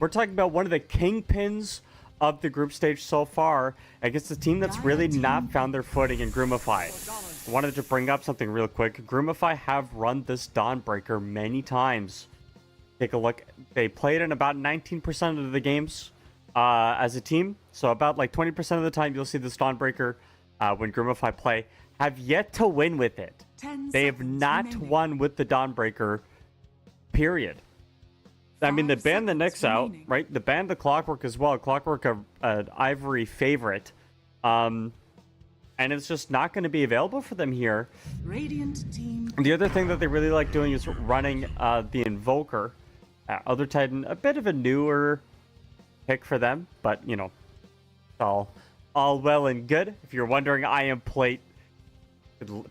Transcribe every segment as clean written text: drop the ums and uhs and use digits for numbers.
We're talking about one of the kingpins of the group stage so far against a team that's really not found their footing in Groomify. I wanted to bring up something real quick. Groomify have run this Dawnbreaker many times. Take a look. They played in about 19% of the games as a team. So about like 20% of the time you'll see this Dawnbreaker when Groomify play. Have yet to win with it. They have not won with the Dawnbreaker, period. I mean, they banned the Nyx out, right? They banned the Clockwork as well. Clockwork, an Ivory favorite. And it's just not going to be available for them here. Radiant team. The other thing that they really like doing is running the Invoker. Other Titan, a bit of a newer pick for them, but, you know, all well and good. If you're wondering, I am Plate.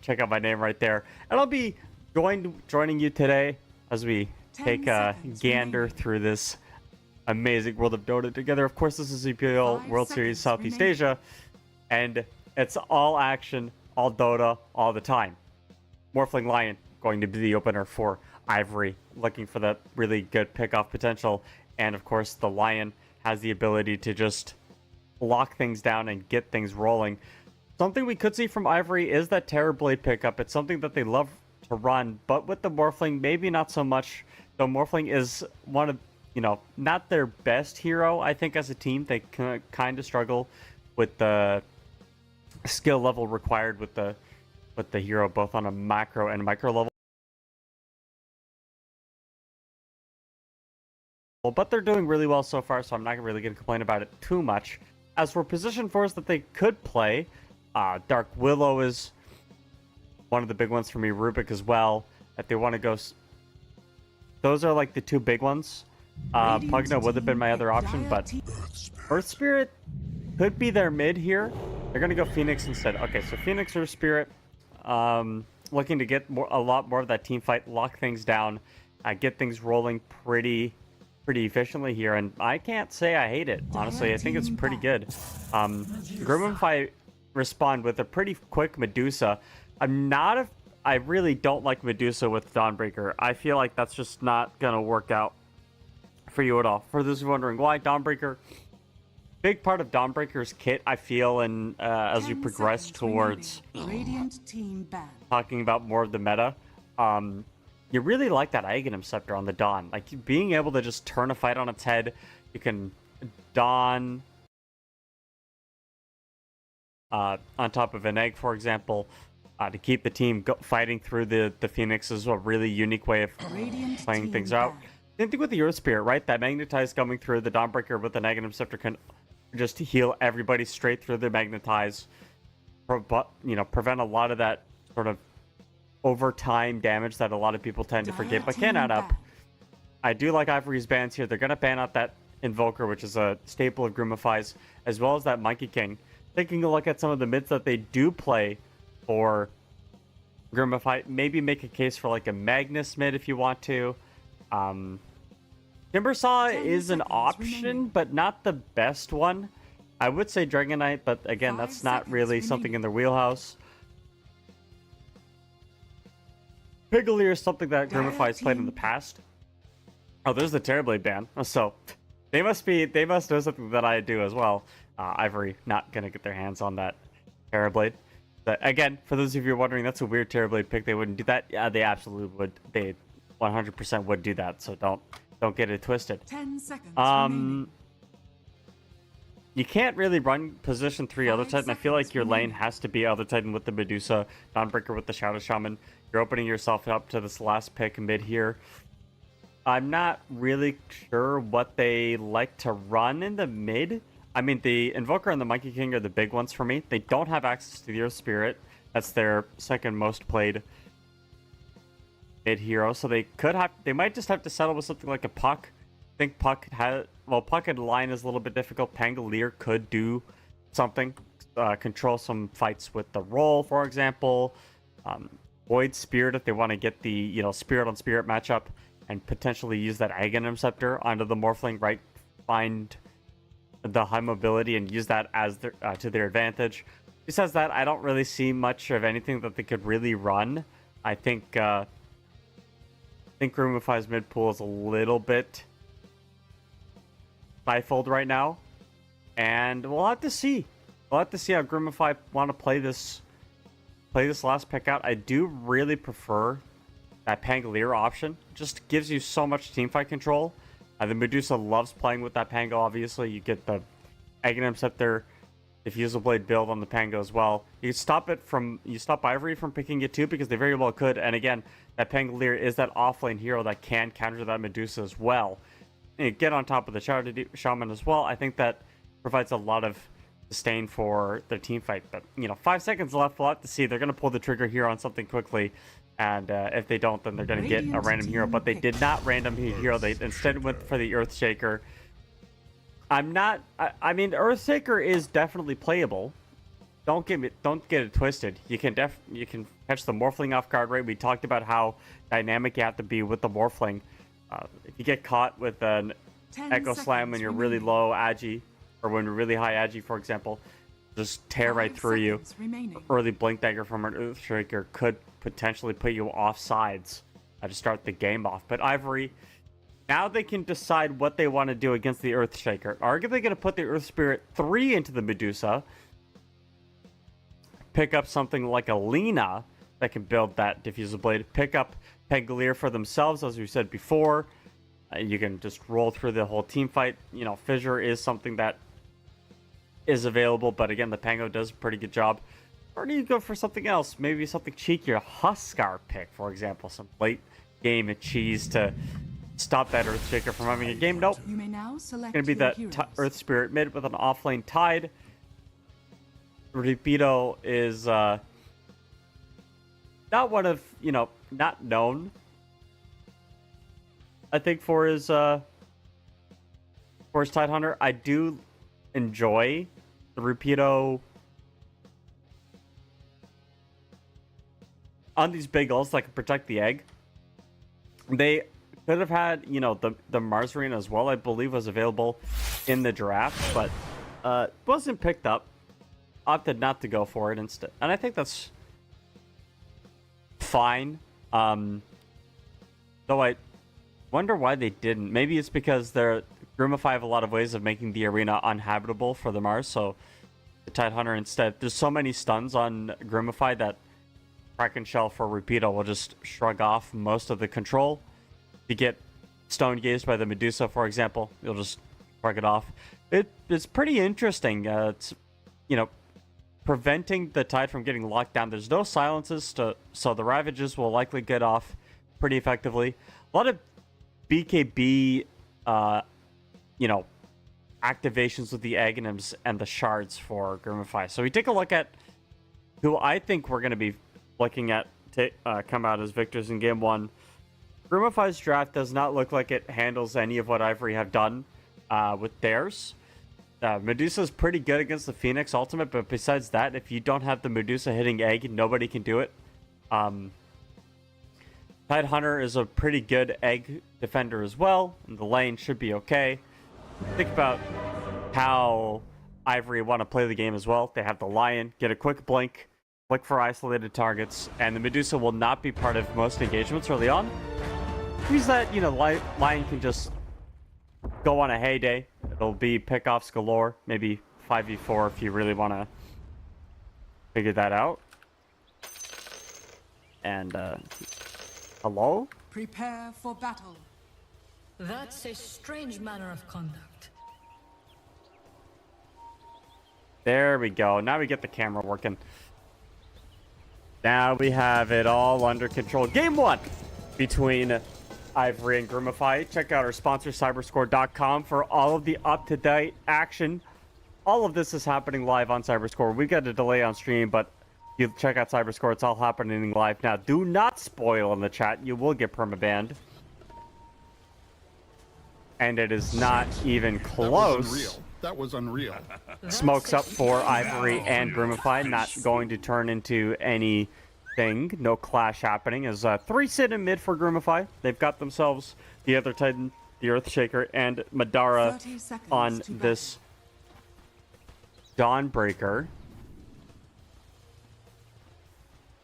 Check out my name right there. And I'll be joining you today as we take a gander through this amazing world of Dota together. Of course, this is EPL World Series Southeast Asia, and it's all action, all Dota, all the time. Morphling Lion going to be the opener for Ivory, looking for that really good pickoff potential. And of course, the Lion has the ability to just lock things down and get things rolling. Something we could see from Ivory is that Terrorblade pickup. It's something that they love to run, but with the Morphling, maybe not so much. So Morphling is one of, you know, not their best hero, I think, as a team. They kind of struggle with the skill level required with the hero, both on a macro and micro level. But they're doing really well so far, so I'm not really going to complain about it too much. As for position fours that they could play, Dark Willow is one of the big ones for me. Rubik as well. If they want to go, those are like the two big ones. Pugna would have been my other option, but Earth Spirit could be their mid here. They're gonna go Phoenix instead. Okay, so Phoenix or Spirit, looking to get a lot more of that team fight, lock things down, get things rolling pretty efficiently here, and I can't say I hate it. Honestly, I think it's pretty good. Groomify respond with a pretty quick Medusa. I really don't like Medusa with Dawnbreaker. I feel like that's just not gonna work out for you at all. For those who are wondering why, Dawnbreaker, big part of Dawnbreaker's kit, I feel, and as you progress towards talking about more of the meta, you really like that Aghanim Scepter on the Dawn. Like, being able to just turn a fight on its head. You can Dawn on top of an egg, for example, to keep the team fighting through the Phoenix is a really unique way of playing things out. Same thing with the Earth Spirit, right? That Magnetize coming through the Dawnbreaker with the Aghanim Scepter can just heal everybody straight through the Magnetize. You know, prevent a lot of that sort of overtime damage that a lot of people tend to forget, but can add up. I do like Ivory's bans here. They're going to ban out that Invoker, which is a staple of Groomify's, as well as that Monkey King. Taking a look at some of the mids that they do play for Groomify, maybe make a case for like a Magnus mid if you want to. Timbersaw is an option, but not the best one. I would say Dragon Knight, but again, that's not really something in their wheelhouse. Pigalier is something that Groomify has played in the past. Oh, there's the Terrorblade ban. So they must know something that I do as well. Ivory not gonna get their hands on that Terrorblade. But again, for those of you wondering, that's a weird Terrorblade pick. They wouldn't do that. Yeah, they absolutely would. They 100% would do that. So don't get it twisted. 10 seconds you can't really run position 3 Other Titan. I feel like your lane has to be Other Titan with the Medusa, Dawnbreaker with the Shadow Shaman. You're opening yourself up to this last pick mid here. I'm not really sure what they like to run in the mid. I mean, the Invoker and the Monkey King are the big ones for me. They don't have access to the Earth Spirit. That's their second most played mid hero. So they might just have to settle with something like a Puck. I think Puck and Lion is a little bit difficult. Pangolier could do something. Control some fights with the roll, for example. Void Spirit if they want to get the, you know, Spirit on Spirit matchup and potentially use that Aghanim Scepter onto the Morphling, right? Find the high mobility and use that as to their advantage. Besides that, I don't really see much of anything that they could really run. I think Groomify's mid pool is a little bit stifled right now. And we'll have to see. We'll have to see how Groomify want to play this last pick out. I do really prefer that Pangolier option. Just gives you so much teamfight control. The Medusa loves playing with that Pango, obviously. You get the Aghanim Scepter Diffusal Blade build on the Pango as well. You stop Ivory from picking it too, because they very well could. And again, that Pangolier is that offlane hero that can counter that Medusa as well. And you get on top of the Shaman as well. I think that provides a lot of sustain for their team fight. But, 5 seconds left. We'll have to see. They're going to pull the trigger here on something quickly. And if they don't, then they're going to get a random hero. But they did not random hero. They instead went for the Earthshaker. I mean, Earthshaker is definitely playable. Don't get it twisted. You can catch the Morphling off guard, right? We talked about how dynamic you have to be with the Morphling. If you get caught with an Echo Slam when you're really low Agi, or when you're really high Agi, for example, just tear right through you. Early Blink Dagger from an Earthshaker could potentially put you off sides to start the game off. But Ivory, now they can decide what they want to do against the Earthshaker. Are they going to put the Earth Spirit 3 into the Medusa? Pick up something like a Lina that can build that Diffusal Blade. Pick up Pangolier for themselves, as we said before. You can just roll through the whole team fight. Fissure is something that is available, but again, the Pango does a pretty good job. Or do you go for something else? Maybe something cheekier, Huskar pick, for example. Some late game cheese to stop that Earthshaker from having a game. Nope. You may now select Gonna be that Earth Spirit mid with an offlane Tide. Rapido is not one of, not known, I think, for his Tide Hunter. I do enjoy the Rapido on these big ults that can protect the egg. They could have had, the Mars Arena as well, I believe was available in the draft, but wasn't picked up. Opted not to go for it instead. And I think that's fine. Though I wonder why they didn't. Maybe it's because Groomify have a lot of ways of making the arena uninhabitable for the Mars, so the Tide Hunter instead. There's so many stuns on Groomify that Kraken Shell for Rapido will just shrug off most of the control. If you get stone gazed by the Medusa, for example, you'll just shrug it off. It's pretty interesting. It's, preventing the Tide from getting locked down. There's no silences, so the Ravages will likely get off pretty effectively. A lot of BKB, activations with the Aghanims and the Shards for Groomify. So we take a look at who I think we're going to be looking at come out as victors in Game 1. Groomify's draft does not look like it handles any of what Ivory have done with theirs. Medusa is pretty good against the Phoenix ultimate, but besides that, if you don't have the Medusa hitting egg, nobody can do it. Tide Hunter is a pretty good egg defender as well, and the lane should be okay. Think about how Ivory want to play the game as well. They have the Lion, get a quick blink, look for isolated targets, and the Medusa will not be part of most engagements early on. Means that, Lion can just go on a heyday. It'll be pickoffs galore, maybe 5v4 if you really want to figure that out. And, hello? Prepare for battle. That's a strange manner of conduct. There we go. Now we get the camera working. Now we have it all under control. Game 1 between Ivory and Groomify. Check out our sponsor, Cyberscore.com, for all of the up-to-date action. All of this is happening live on Cyberscore. We've got a delay on stream, but you check out Cyberscore. It's all happening live now. Do not spoil in the chat. You will get permabanned. And it is not even close. That was unreal. Smokes up for Ivory and Groomify. Not going to turn into anything. No clash happening. As 3 sit in mid for Groomify. They've got themselves the other Titan, the Earthshaker, and Madara on this Dawnbreaker.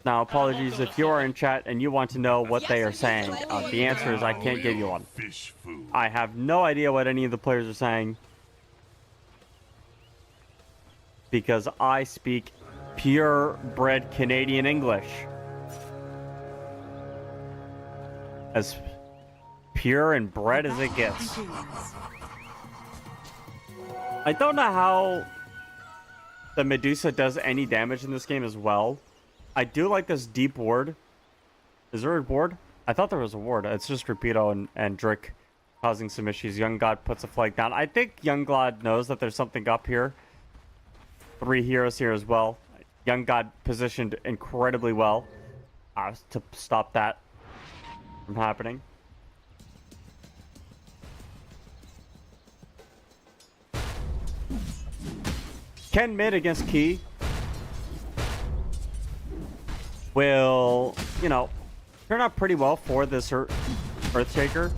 Now, apologies if you are in chat and you want to know what they are saying. The answer is I can't give you one. I have no idea what any of the players are saying. because I speak purebred Canadian English. As pure and bred as it gets. I don't know how the Medusa does any damage in this game as well. I do like this deep ward. Is there a ward? I thought there was a ward. It's just Rapido and Drick causing some issues. Young God puts a flag down. I think Young God knows that there's something up here. 3 heroes here as well. Young God positioned incredibly well to stop that from happening. Ken mid against Key will, you know, turn out pretty well for this Earthshaker.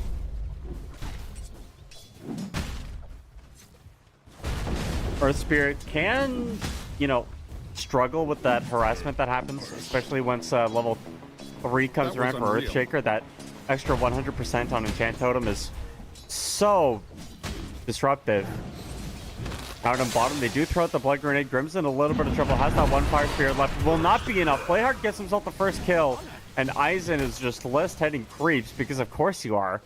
Earth Spirit can, you know, struggle with that harassment that happens, especially once level 3 comes around for Earthshaker. That extra 100% on Enchant Totem is so disruptive. Out on bottom, they do throw out the Blood Grenade. Grim's in a little bit of trouble. Has that one Fire Spirit left. Will not be enough. Playhard gets himself the first kill, and Eisen is just list heading creeps, because of course you are.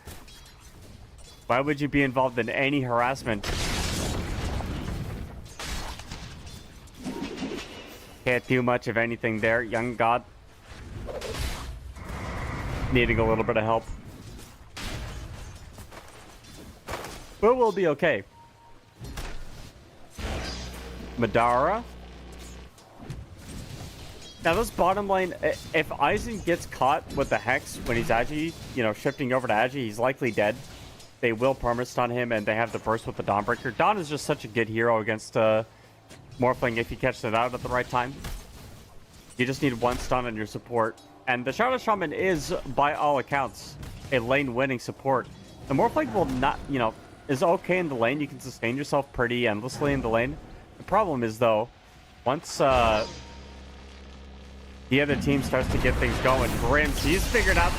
Why would you be involved in any harassment? Can't do much of anything there. Young God needing a little bit of help. But we'll be okay. Madara. Now this bottom lane, if Eisen gets caught with the Hex when he's Agi, you know, shifting over to Agi, he's likely dead. They will perma-stun him, and they have the burst with the Dawnbreaker. Dawn is just such a good hero against Morphling if you catch it out at the right time. You just need one stun on your support. And the Shadow Shaman is, by all accounts, a lane-winning support. The Morphling will not, you know, is okay in the lane. You can sustain yourself pretty endlessly in the lane. The problem is, though, once the other team starts to get things going, Grims, he's figured out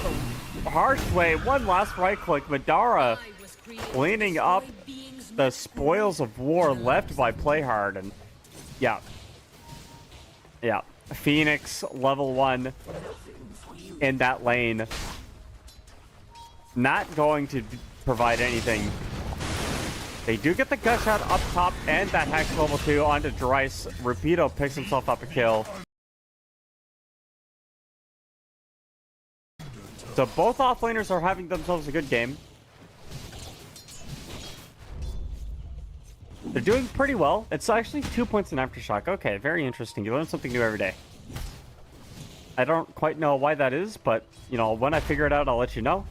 the harsh way. One last right click. Madara cleaning up the spoils of war left by Playhard. And yeah. Phoenix level 1 in that lane. Not going to provide anything. They do get the gut shot up top and that Hex level 2 onto Dryce. Rapido picks himself up a kill. So both offlaners are having themselves a good game. They're doing pretty well. It's actually 2 points in Aftershock. Okay, very interesting. You learn something new every day. I don't quite know why that is, but, you know, when I figure it out, I'll let you know.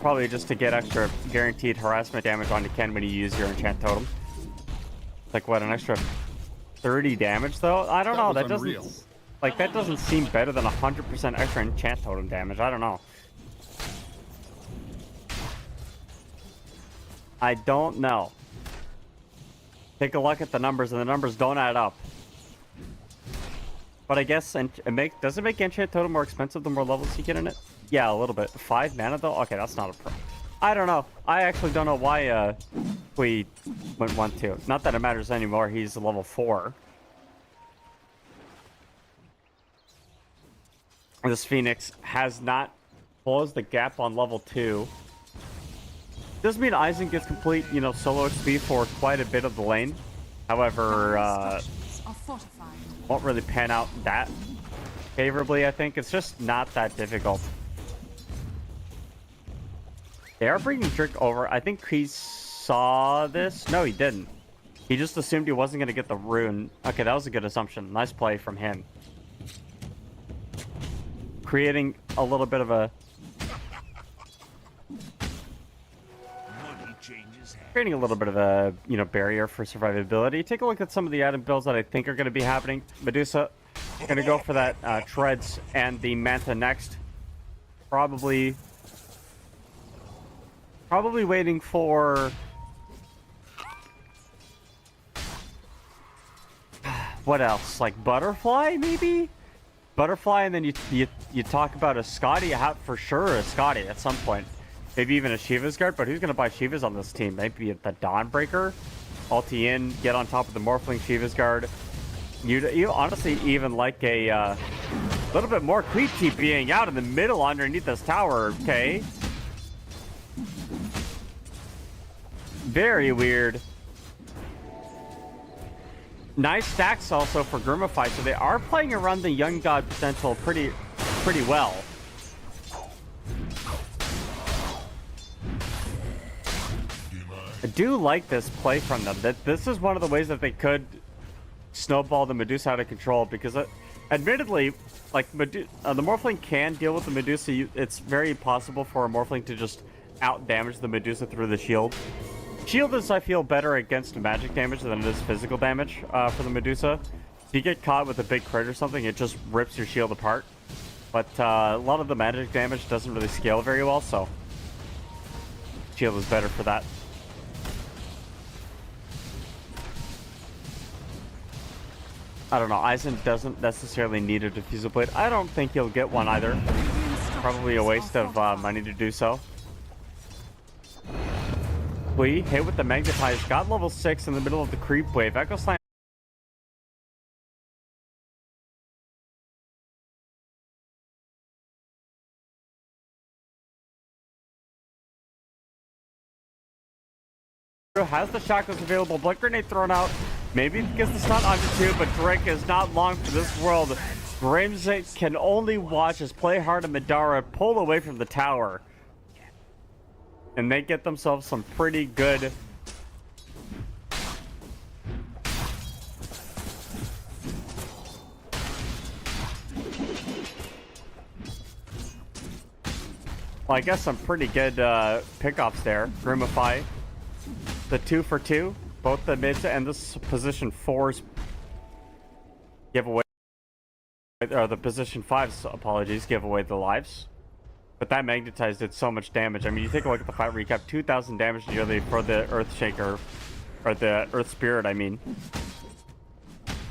Probably just to get extra guaranteed harassment damage onto Ken when you use your Enchant Totem. Like, what, an extra 30 damage, though? I don't know. That doesn't... Like, that doesn't seem better than 100% extra Enchant Totem damage. I don't know. I don't know. Take a look at the numbers, and the numbers don't add up. But I guess does it make Enchant Totem more expensive the more levels you get in it? Yeah, a little bit. 5 mana though? Okay, that's not a pro. I don't know. I actually don't know why we went 1-2. Not that it matters anymore. He's level 4. This Phoenix has not closed the gap on level 2. Doesn't mean Eisen gets complete, you know, solo XP for quite a bit of the lane. However, won't really pan out that favorably, I think. It's just not that difficult. They are bringing Drick over. I think he saw this. No, he didn't. He just assumed he wasn't going to get the rune. Okay, that was a good assumption. Nice play from him. Creating a little bit of a... Creating a little bit of a, you know, barrier for survivability. Take a look at some of the item builds that I think are going to be happening. Medusa going to go for that Treads and the Manta next. Probably waiting for... What else? Like Butterfly, maybe? Butterfly, and then you talk about a Scotty. For sure a Scotty at some point. Maybe even a Shiva's Guard, but who's going to buy Shivas on this team? Maybe the Dawnbreaker? ulti in, get on top of the Morphling Shiva's guard. You honestly even like a little bit more creep TPing out in the middle underneath this tower, okay? Very weird. Nice stacks also for Groomify, so they are playing around the Young God potential pretty well. I do like this play from them. That this is one of the ways that they could snowball the Medusa out of control, because admittedly, like the Morphling can deal with the Medusa. It's very possible for a Morphling to just out damage the Medusa through the shield. Shield is, I feel, better against magic damage than it is physical damage for the Medusa. If you get caught with a big crit or something, it just rips your shield apart. But a lot of the magic damage doesn't really scale very well, so shield is better for that. I don't know, Aizen doesn't necessarily need a diffusal blade. I don't think he'll get one either. Probably a waste of money to do so. We hit with the Magnetize, got level 6 in the middle of the creep wave. Echo Slam has the shackles available. Blink grenade thrown out. Maybe gets the stun onto 2, but Drake is not long for this world. Grims can only watch as Playhard and Madara pull away from the tower. And they get themselves some pretty good well, I guess some pretty good pickoffs there. Groomify, the 2 for 2, both the mids and this position 4's give away, or the position 5's, apologies, give away the lives. But that Magnetize did so much damage. I mean, you take a look at the fight recap, 2,000 damage nearly for the Earthshaker, or the Earth Spirit, I mean.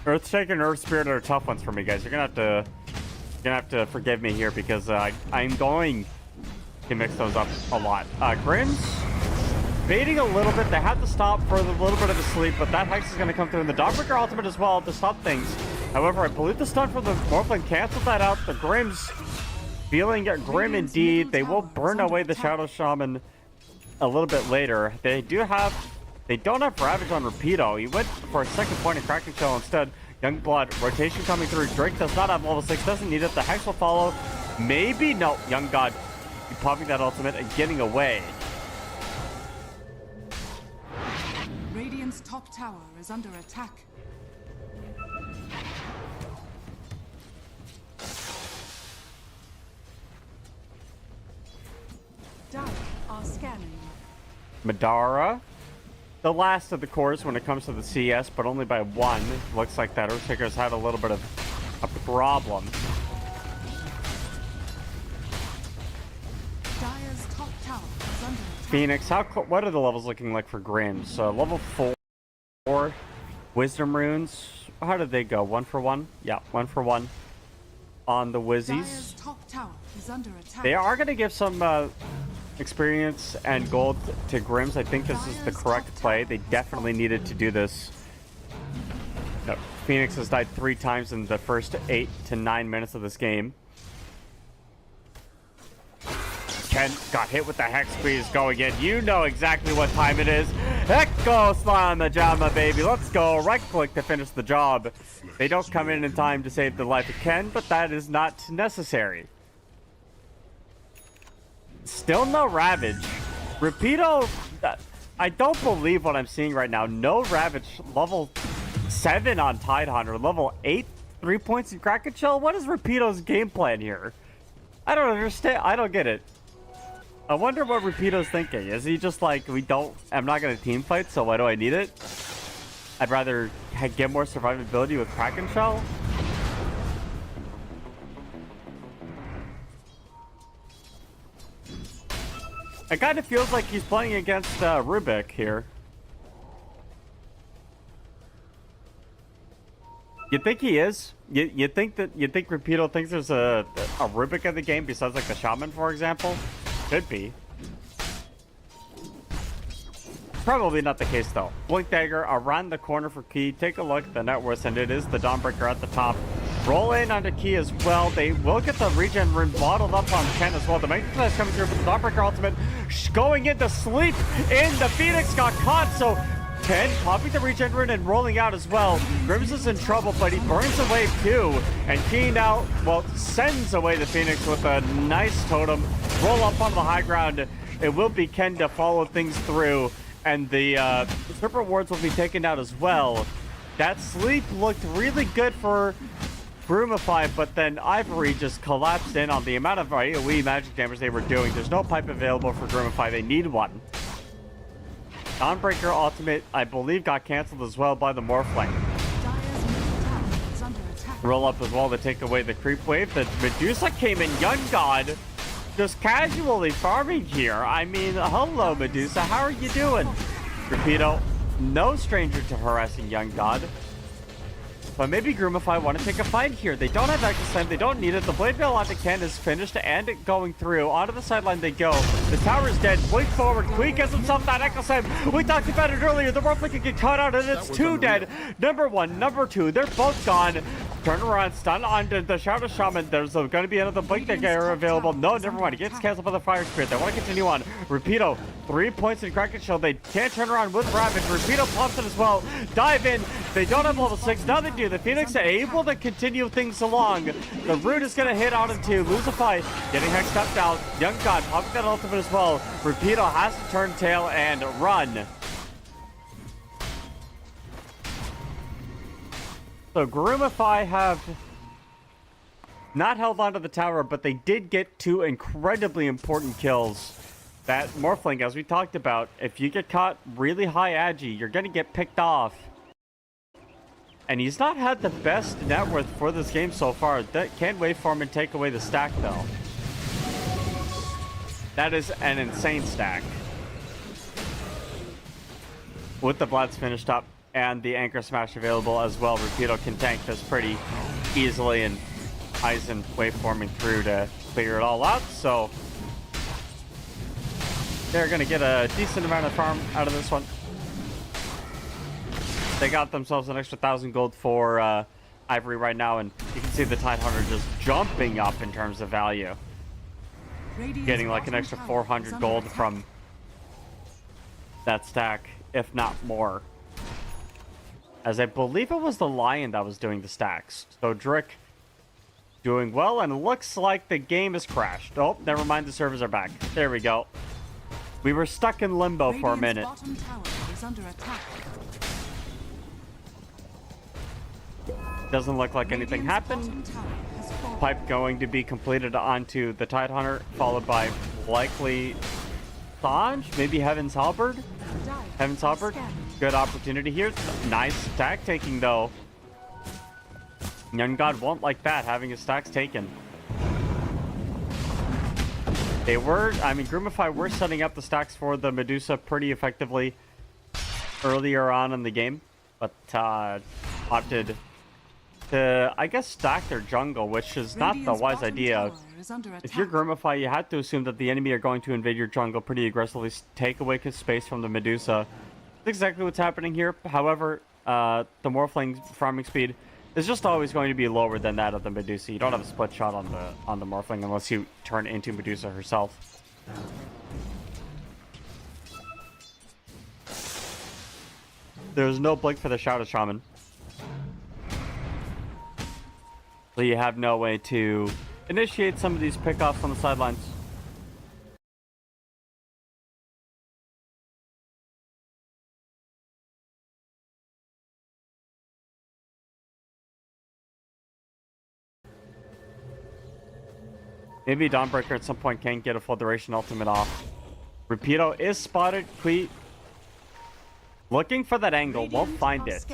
Earthshaker and Earth Spirit are tough ones for me, guys. You're gonna have to forgive me here, because I'm going to mix those up a lot. Grims baiting a little bit. They had to stop for a little bit of a sleep, but that Hex is going to come through in the Dawnbreaker ultimate as well to stop things. However, I believe the stun for the Morphling canceled that out. The Grims feeling grim indeed. They will burn away the Shadow Shaman a little bit later. They don't have Ravage on Rapido. He went for a second point in Kraken Shell instead. Youngblood rotation coming through. Drake does not have level 6, doesn't need it. The Hex will follow. Maybe no. Young God popping that ultimate and getting away. Radiant's top tower is under attack. Dire are scanning. Madara, the last of the cores when it comes to the CS, but only by 1. Looks like that Earthshaker's had a little bit of a problem. Dire's top tower is under attack. Phoenix, what are the levels looking like for Grims? Level 4 Wisdom Runes. How did they go? 1 for 1? Yeah, 1 for 1 on the Wizzies. Dire's top tower is under attack. They are going to give some experience and gold to Grims. I think this is the correct play. They definitely needed to do this. No, Phoenix has died 3 times in the first 8 to 9 minutes of this game. Ken got hit with the Hex Squeeze going in. You know exactly what time it is. Echo Slime the Jama, baby. Let's go. Right click to finish the job. They don't come in time to save the life of Ken, but that is not necessary. Still no Ravage. Rapido, I don't believe what I'm seeing right now. No Ravage. Level 7 on Tidehunter. Level 8, 3 points in Kraken Shell. What is Rapido's game plan here? I don't understand. I don't get it. I wonder what Rapido's thinking. Is he just like, I'm not going to team fight, so why do I need it? I'd rather get more survivability with Kraken Shell. It kind of feels like he's playing against Rubik here. You think he is? You think Rapido thinks there's a Rubik in the game besides like the Shaman, for example? Could be. Probably not the case though. Blink Dagger around the corner for Key. Take a look at the net worth, and it is the Dawnbreaker at the top. Roll in onto Key as well. They will get the regen rune bottled up on Ken as well. The Magnetize coming through, but the Dawnbreaker ultimate going into sleep in. The Phoenix got caught, so Ken popping the regen rune and rolling out as well. Grims is in trouble, but he burns a wave too. And Key now, well, sends away the Phoenix with a nice totem. Roll up onto the high ground. It will be Ken to follow things through. And the super rewards will be taken out as well. That sleep looked really good for Groomify, but then Ivory just collapsed in on the amount of AoE magic damage they were doing. There's no pipe available for Groomify. They need one. Dawnbreaker ultimate, I believe, got canceled as well by the Morphling. Roll up as well to take away the creep wave. The Medusa came in. Young God just casually farming here. I mean, hello, Medusa. How are you doing? Rapido, no stranger to harassing Young God. But maybe Groomify want to take a fight here. They don't have access time. They don't need it. The Blade Veil onto Ken is finished and going through. Onto the sideline they go. The tower is dead. Blink forward. Queen gets himself that Echo Slam. We talked about it earlier. The Morphling can get caught out and it's two dead. Number one, number two. They're both gone. Turn around, stun onto the Shadow Shaman. There's going to be another Blink Dagger available. No, never mind. It gets canceled by the Fire Spirit. They want to continue on. Rapido, 3 points in Kraken Shield. They can't turn around with Ravage. Rapido pops it as well. Dive in. They don't have level 6. Now they do. The Phoenix are able to continue things along. The Root is going to hit out into Lucify. Getting hexed up now. Young God popping that ultimate as well. Rapido has to turn tail and run. So Groomify have not held onto the tower, but they did get 2 incredibly important kills. That Morphling, as we talked about, if you get caught really high agi, you're going to get picked off. And he's not had the best net worth for this game so far. That can't wait for him and take away the stack, though. That is an insane stack. With the Bloods finished up and the Anchor Smash available as well, Rapido can tank this pretty easily, and Aizen waveforming through to clear it all out. So they're going to get a decent amount of farm out of this one. They got themselves an extra 1,000 gold for Ivory right now, and you can see the Tidehunter just jumping up in terms of value. Getting like an extra 400 gold from that stack, if not more. As I believe it was the Lion that was doing the stacks. So Drick doing well, and it looks like the game has crashed. Oh, never mind, the servers are back. There we go. We were stuck in limbo for a minute. Doesn't look like anything happened. Pipe going to be completed onto the Tidehunter, followed by likely Sanj, maybe Heaven's Halberd. Heaven's Halberd, good opportunity here. Nice attack taking though. Young God won't like that, having his stacks taken. They were, I mean, Groomify were setting up the stacks for the Medusa pretty effectively earlier on in the game, but opted to, I guess, stack their jungle, which is not the wise idea. If you're Groomify, you have to assume that the enemy are going to invade your jungle pretty aggressively, take away space from the Medusa. That's exactly what's happening here. However, the Morphling farming speed is just always going to be lower than that of the Medusa. You don't have a split shot on the Morphling unless you turn into Medusa herself. There's no blink for the Shadow Shaman. So you have no way to initiate some of these pickoffs on the sidelines. Maybe Dawnbreaker at some point can get a full duration ultimate off. Rapido is spotted. Qui looking for that angle, won't find it.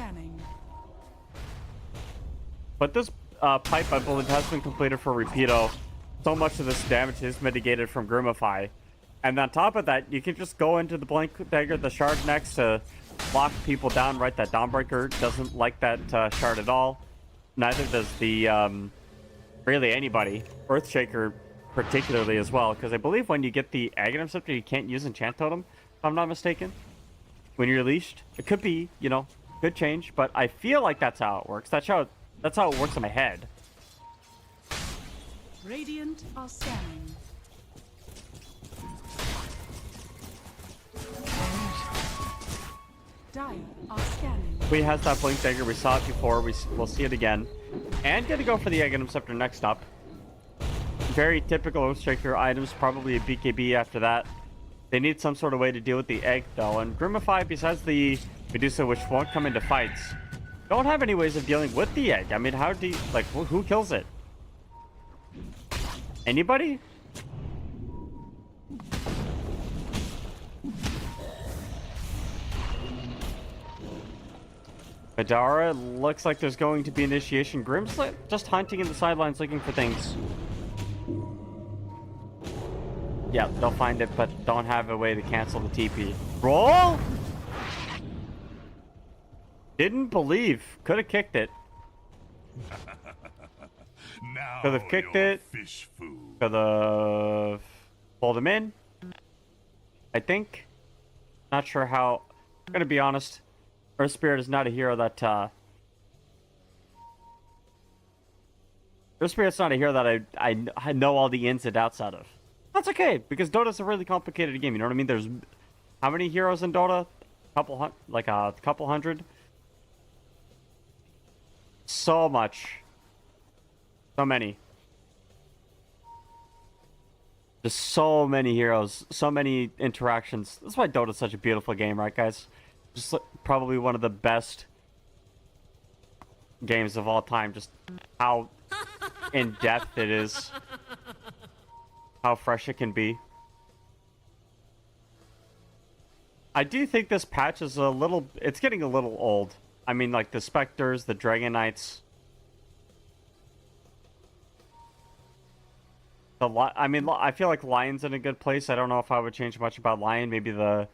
But this pipe, I believe, has been completed for Rapido. So much of this damage is mitigated from Groomify. And on top of that, you can just go into the Blink Dagger, the shard next to lock people down, right? That Dawnbreaker doesn't like that shard at all. Neither does the, really anybody. Earthshaker particularly as well, because I believe when you get the Aghanim Scepter, you can't use Enchant Totem, if I'm not mistaken. when you're leashed. It could be, you know, could change, but I feel like that's how it works. That's how it works in my head. Radiant are scanning. Dire are scanning. He has that blink dagger. We saw it before. We'll see it again. And gonna go for the Egg Scepter next up. Very typical Oathstriker items. Probably a BKB after that. They need some sort of way to deal with the egg though. And Groomify, besides the Medusa, which won't come into fights, don't have any ways of dealing with the egg. I mean, how do you, like, who kills it? Anybody? Madara, looks like there's going to be initiation. Grim's just hunting in the sidelines looking for things. Yeah, they'll find it, but don't have a way to cancel the TP. Roll? Didn't believe. Could have kicked it. Could have kicked it. Fish food. Could have pulled him in. I think. Not sure how. I'm gonna be honest. Earth Spirit is not a hero that. Earth Spirit's not a hero that I know all the ins and outs out of. That's okay, because Dota's a really complicated game. You know what I mean? There's how many heroes in Dota? A couple hundred. So much. So many. Just so many heroes. So many interactions. That's why Dota's such a beautiful game, right, guys? Just probably one of the best games of all time. Just how in-depth it is. How fresh it can be. I do think this patch is it's getting a little old. I mean, like the Spectres, the Dragon Knights. I feel like Lion's in a good place. I don't know if I would change much about Lion. Maybe the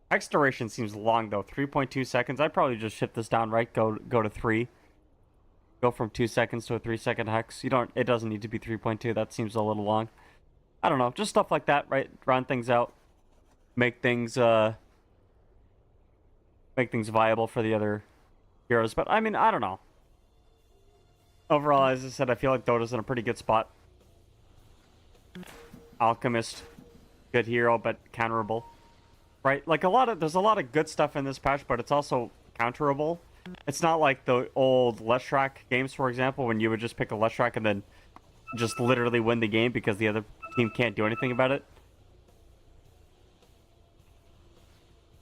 Hex duration seems long though. 3.2 seconds. I'd probably just shift this down, right? Go to 3. Go from 2 seconds to a 3-second Hex. It doesn't need to be 3.2. That seems a little long. I don't know, just stuff like that, right? Round things out, make things viable for the other heroes. But I mean, I don't know. Overall, as I said, I feel like Dota's in a pretty good spot. Alchemist, good hero, but counterable, right? Like there's a lot of good stuff in this patch, but it's also counterable. It's not like the old Leshrac games, for example, when you would just pick a Leshrac and then just literally win the game because the other team can't do anything about it.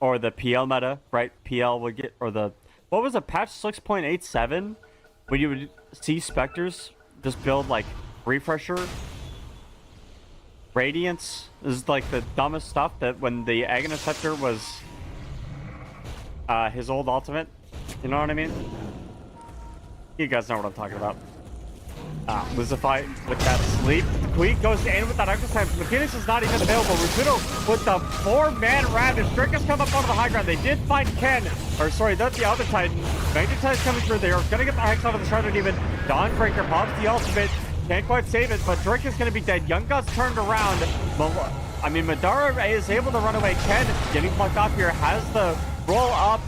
Or the PL meta, right? PL would get, or the, what was it, patch 6.87? When you would see Spectres just build like Refresher, Radiance. This is like the dumbest stuff that when the Aghanim Scepter was his old ultimate. You know what I mean? You guys know what I'm talking about. Lucify with that sleep. Queen goes in with that extra time. The Phoenix is not even available. Rapido with the 4-man ravage. Drake has come up onto the high ground. They did find Ken. Or sorry, that's the other Titan. Magnetize coming through. They are going to get the Hex out of the Shrouded Demon. Dawnbreaker pops the ultimate. Can't quite save it, but Drake is going to be dead. Young God's turned around. Madara is able to run away. Ken getting plucked off here. Has the roll up.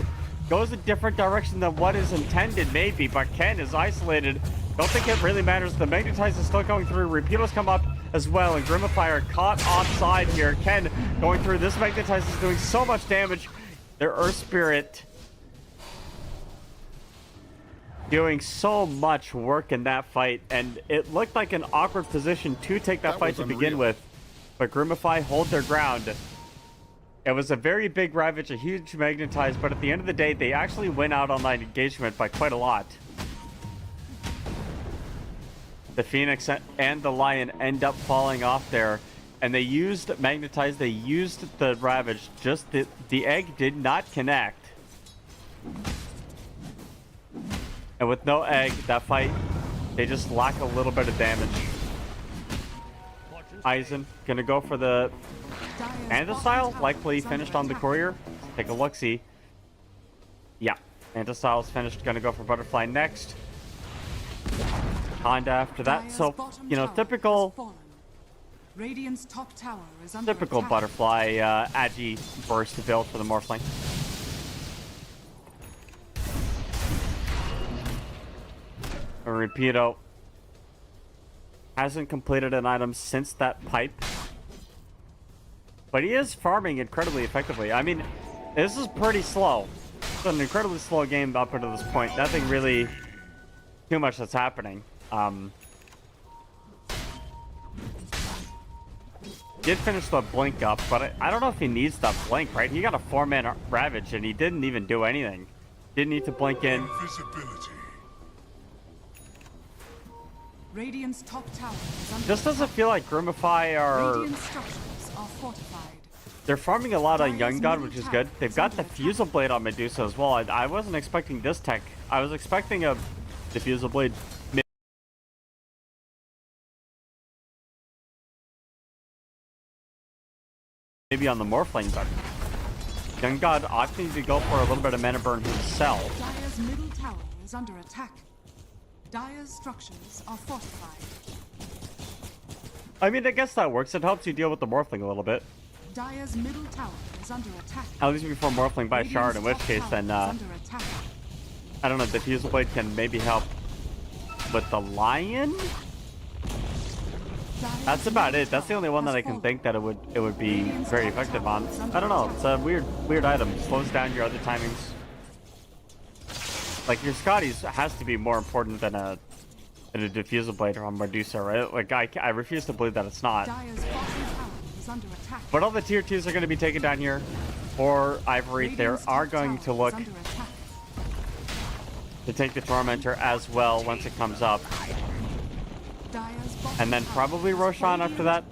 Goes a different direction than what is intended, maybe, but Ken is isolated. Don't think it really matters. The Magnetize is still going through. Repeaters come up as well, and Groomify are caught offside here. Ken going through. This Magnetize is doing so much damage. Their Earth Spirit doing so much work in that fight, and it looked like an awkward position to take that fight to begin with, but Groomify hold their ground. It was a very big Ravage, a huge Magnetize, but at the end of the day, they actually win out on that engagement by quite a lot. The Phoenix and the Lion end up falling off there, and they used Magnetize, they used the Ravage, just the egg did not connect. And with no egg, that fight, they just lack a little bit of damage. Aizen gonna go for the Antistyle, likely finished on the Courier. Let's take a look-see. Yeah, Antistyle's finished, gonna go for Butterfly next. Honda after that, so, you know, typical Radiant's top tower is under typical attack. Butterfly Agi burst build for the Morphling. And Rapido hasn't completed an item since that pipe. But he is farming incredibly effectively. I mean, this is pretty slow. It's an incredibly slow game up until this point. Nothing really too much that's happening. Did finish the blink up, but I don't know if he needs that blink, right? He got a 4-man Ravage, and he didn't even do anything. Didn't need to blink in. Radiant's top tower is under Just doesn't feel like Groomify are... Radiant structures are fortified. They're farming a lot on Young God, which is good. They've got the Fusel Blade on Medusa as well. I wasn't expecting this tech. I was expecting a Diffusal Blade. Maybe on the Morphling, but Young God opting to go for a little bit of mana burn himself. Dire's middle tower is under attack. Dire's structures are fortified. I mean, I guess that works. It helps you deal with the Morphling a little bit. Dire's middle tower is under attack. At least before Morphling by Shard, in which case then, I don't know, Diffusal Blade can maybe help with the Lion? That's about it. That's the only one that I can think that it would be very effective on. I don't know. It's a weird item. Slows down your other timings. Like your Scotty's has to be more important than a Diffusal Blade on Medusa, right? Like I refuse to believe that it's not. But all the tier 2s are going to be taken down here for Ivory. They are going to look to take the Tormentor as well once it comes up. And then probably Roshan after that.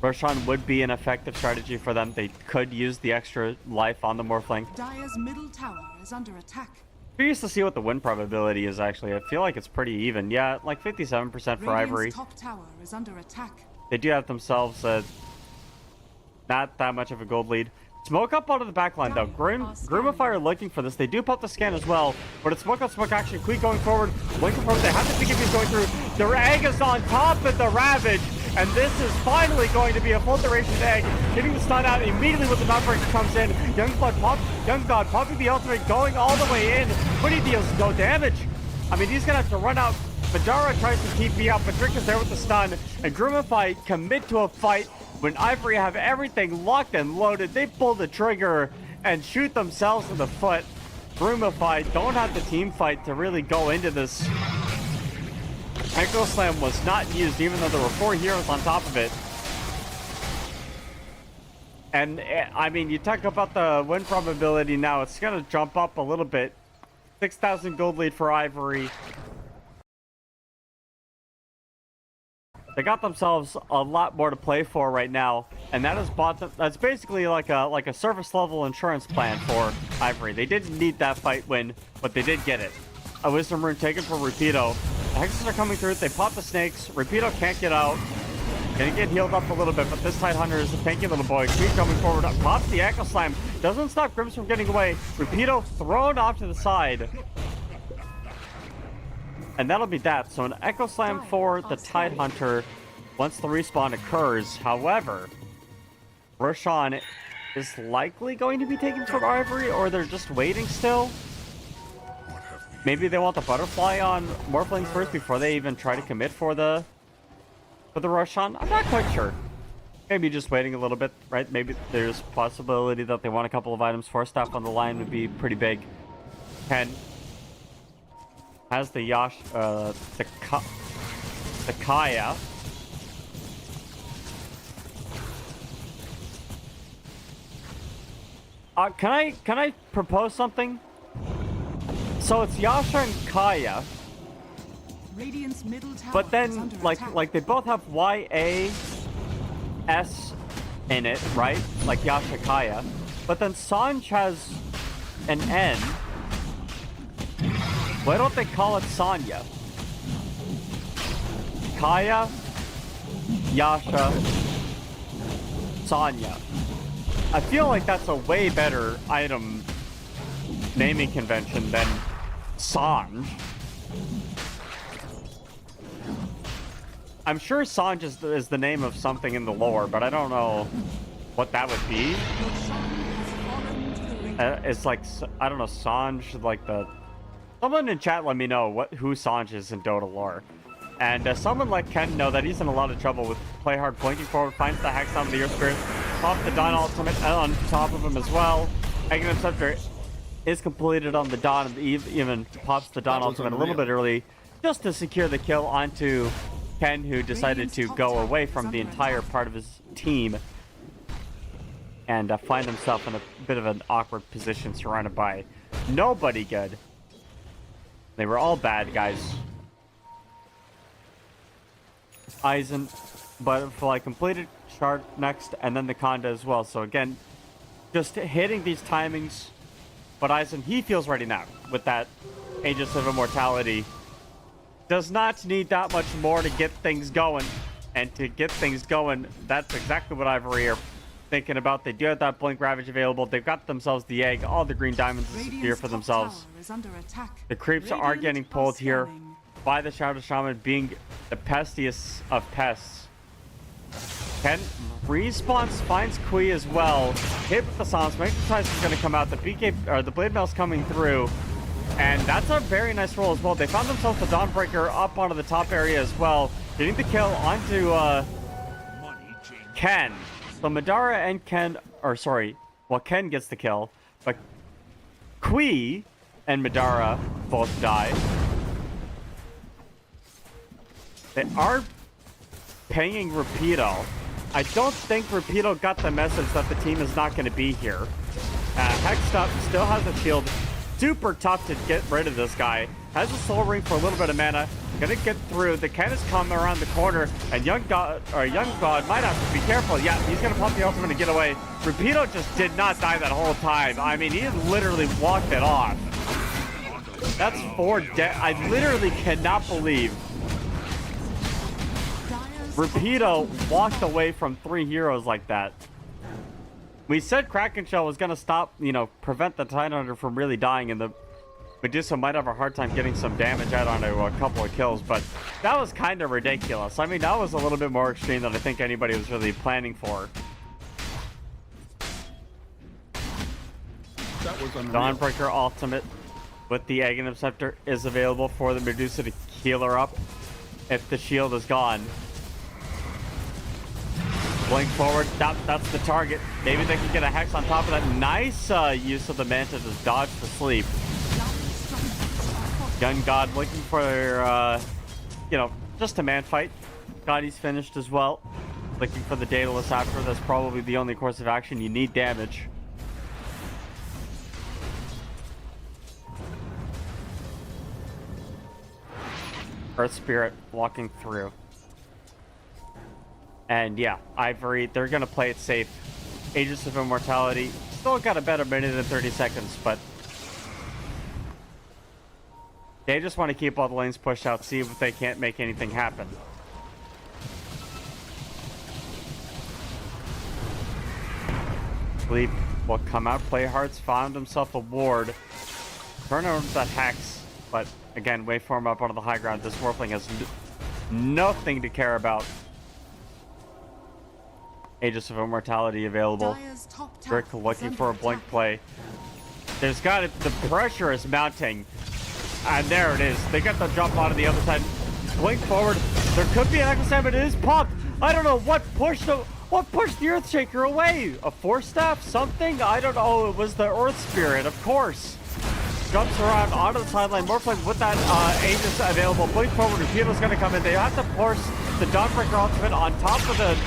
Roshan would be an effective strategy for them. They could use the extra life on the Morphling. Dire's middle tower is under attack. Curious to see what the win probability is actually. I feel like it's pretty even. Yeah, like 57% for Ivory. Top tower is under attack. They do have themselves not that much of a gold lead. Smoke up out of the back line, though. Groomify are looking for this. They do pop the scan as well, but it's smoke on smoke action. Queen going forward. Linking forward. They have the PKPs going through. The egg is on top of the Ravage, and this is finally going to be a full duration egg. Getting the stun out immediately with the Maverick comes in. Young God popping the ultimate, going all the way in. But he deals no damage. I mean, he's going to have to run out. Madara tries to TP out, but Drink is there with the stun, and Groomify commit to a fight. When Ivory have everything locked and loaded, they pull the trigger and shoot themselves in the foot. Groomify don't have the team fight to really go into this. Echo Slam was not used, even though there were 4 heroes on top of it. And, I mean, you talk about the win probability now. It's going to jump up a little bit. 6,000 gold lead for Ivory. They got themselves a lot more to play for right now, and that is that's basically like a service level insurance plan for Ivory. They didn't need that fight win, but they did get it. A Wisdom Rune taken for Rapido. The Hexes are coming through. They pop the snakes. Rapido can't get out. Gonna get healed up a little bit, but this Tidehunter is a tanky little boy. Queen coming forward. Pops the Echo Slam. Doesn't stop Grims from getting away. Rapido thrown off to the side. And that'll be that. So an Echo Slam for the Tidehunter once the respawn occurs. However, Roshan is likely going to be taken from Ivory, or they're just waiting still. Maybe they want the butterfly on Morphlings first before they even try to commit for the Roshan. I'm not quite sure. Maybe just waiting a little bit, right? Maybe there's possibility that they want a couple of items. 4 staff on the line would be pretty big. 10 has the the Kaya. Can I propose something? So it's Yasha and Kaya, Radiant's middle tower but is then under like attack. they both have YAS in it, right? Like Yasha Kaya, but then Sanj has an N. Why don't they call it Sanya? Kaya, Yasha, Sanya. I feel like that's a way better item naming convention than Sanj. I'm sure Sanj is the name of something in the lore, but I don't know what that would be. It's like, I don't know, Sanj, like the Someone in chat let me know who Sanj is in Dota lore. And someone let Ken know that he's in a lot of trouble with play hard, blinking forward, finds the Hex on the Earth Spirit, pops the Dawn ultimate on top of him as well. Aghanim Scepter is completed on the Dawn, and even pops the Dawn ultimate a little bit early just to secure the kill onto Ken, who decided to go away from the entire part of his team and find himself in a bit of an awkward position surrounded by nobody good. They were all bad guys. Eisen, Butterfly completed, Shard next, and then the Conda as well. So again, just hitting these timings. But Eisen, he feels ready now with that Aegis of Immortality. Does not need that much more to get things going. And to get things going, that's exactly what Ivory are thinking about. They do have that Blink Ravage available. They've got themselves the egg. All the green diamonds disappear for themselves. The creeps are getting pulled here by the Shadow Shaman, being the pestiest of pests. Ken respawns, finds Kui as well. Hit with the Psalms. Magnetize is going to come out. The BK, or the Blade Mail's coming through. And that's a very nice roll as well. They found themselves the Dawnbreaker up onto the top area as well. Getting the kill onto Ken. So Madara and Ken, or sorry, well, Ken gets the kill. But Kui and Madara both die. They are paying Rapido. I don't think Rapido got the message that the team is not going to be here. Hexed up, still has a shield. Super tough to get rid of this guy. Has a soul ring for a little bit of mana. Gonna get through. The Ken is coming around the corner, and Young God might have to be careful. Yeah, he's gonna pop the ultimate and get away. Rapido just did not die that whole time. I mean, he literally walked it off. That's 4 dead. I literally cannot believe Rapido walked away from 3 heroes like that. We said Kraken Shell was going to stop, prevent the Tidehunter from really dying, and the Medusa might have a hard time getting some damage out onto a couple of kills, but that was kind of ridiculous. I mean, that was a little bit more extreme than I think anybody was really planning for. That was unreal. Dawnbreaker ultimate with the Aghanim Scepter is available for the Medusa to heal her up if the shield is gone. Blink forward, that's the target. Maybe they can get a Hex on top of that. Nice use of the Manta to dodge the sleep. Young God looking for, just a man fight. God, he's finished as well. Looking for the Daedalus after. That's probably the only course of action. You need damage. Earth Spirit walking through. And yeah, Ivory, they're going to play it safe. Aegis of Immortality, still got a better minute and 30 seconds, but they just want to keep all the lanes pushed out, see if they can't make anything happen. Sleep will come out, play Hearts, found himself a ward. Turn over that Hex, but again, waveform up onto the high ground. This Morphling has nothing to care about. Aegis of Immortality available. Rick looking for a blink play. There's got it. The pressure is mounting. And there it is. They got the jump on the other side. Blink forward. There could be an Echo Slam, but it is popped. I don't know what pushed the Earthshaker away. A Force Staff? Something? I don't know. It was the Earth Spirit, of course. Jumps around onto the sideline. Morphling with that Aegis available. Blink forward. Rapido's going to come in. They have to force the Dawnbreaker ultimate on top of the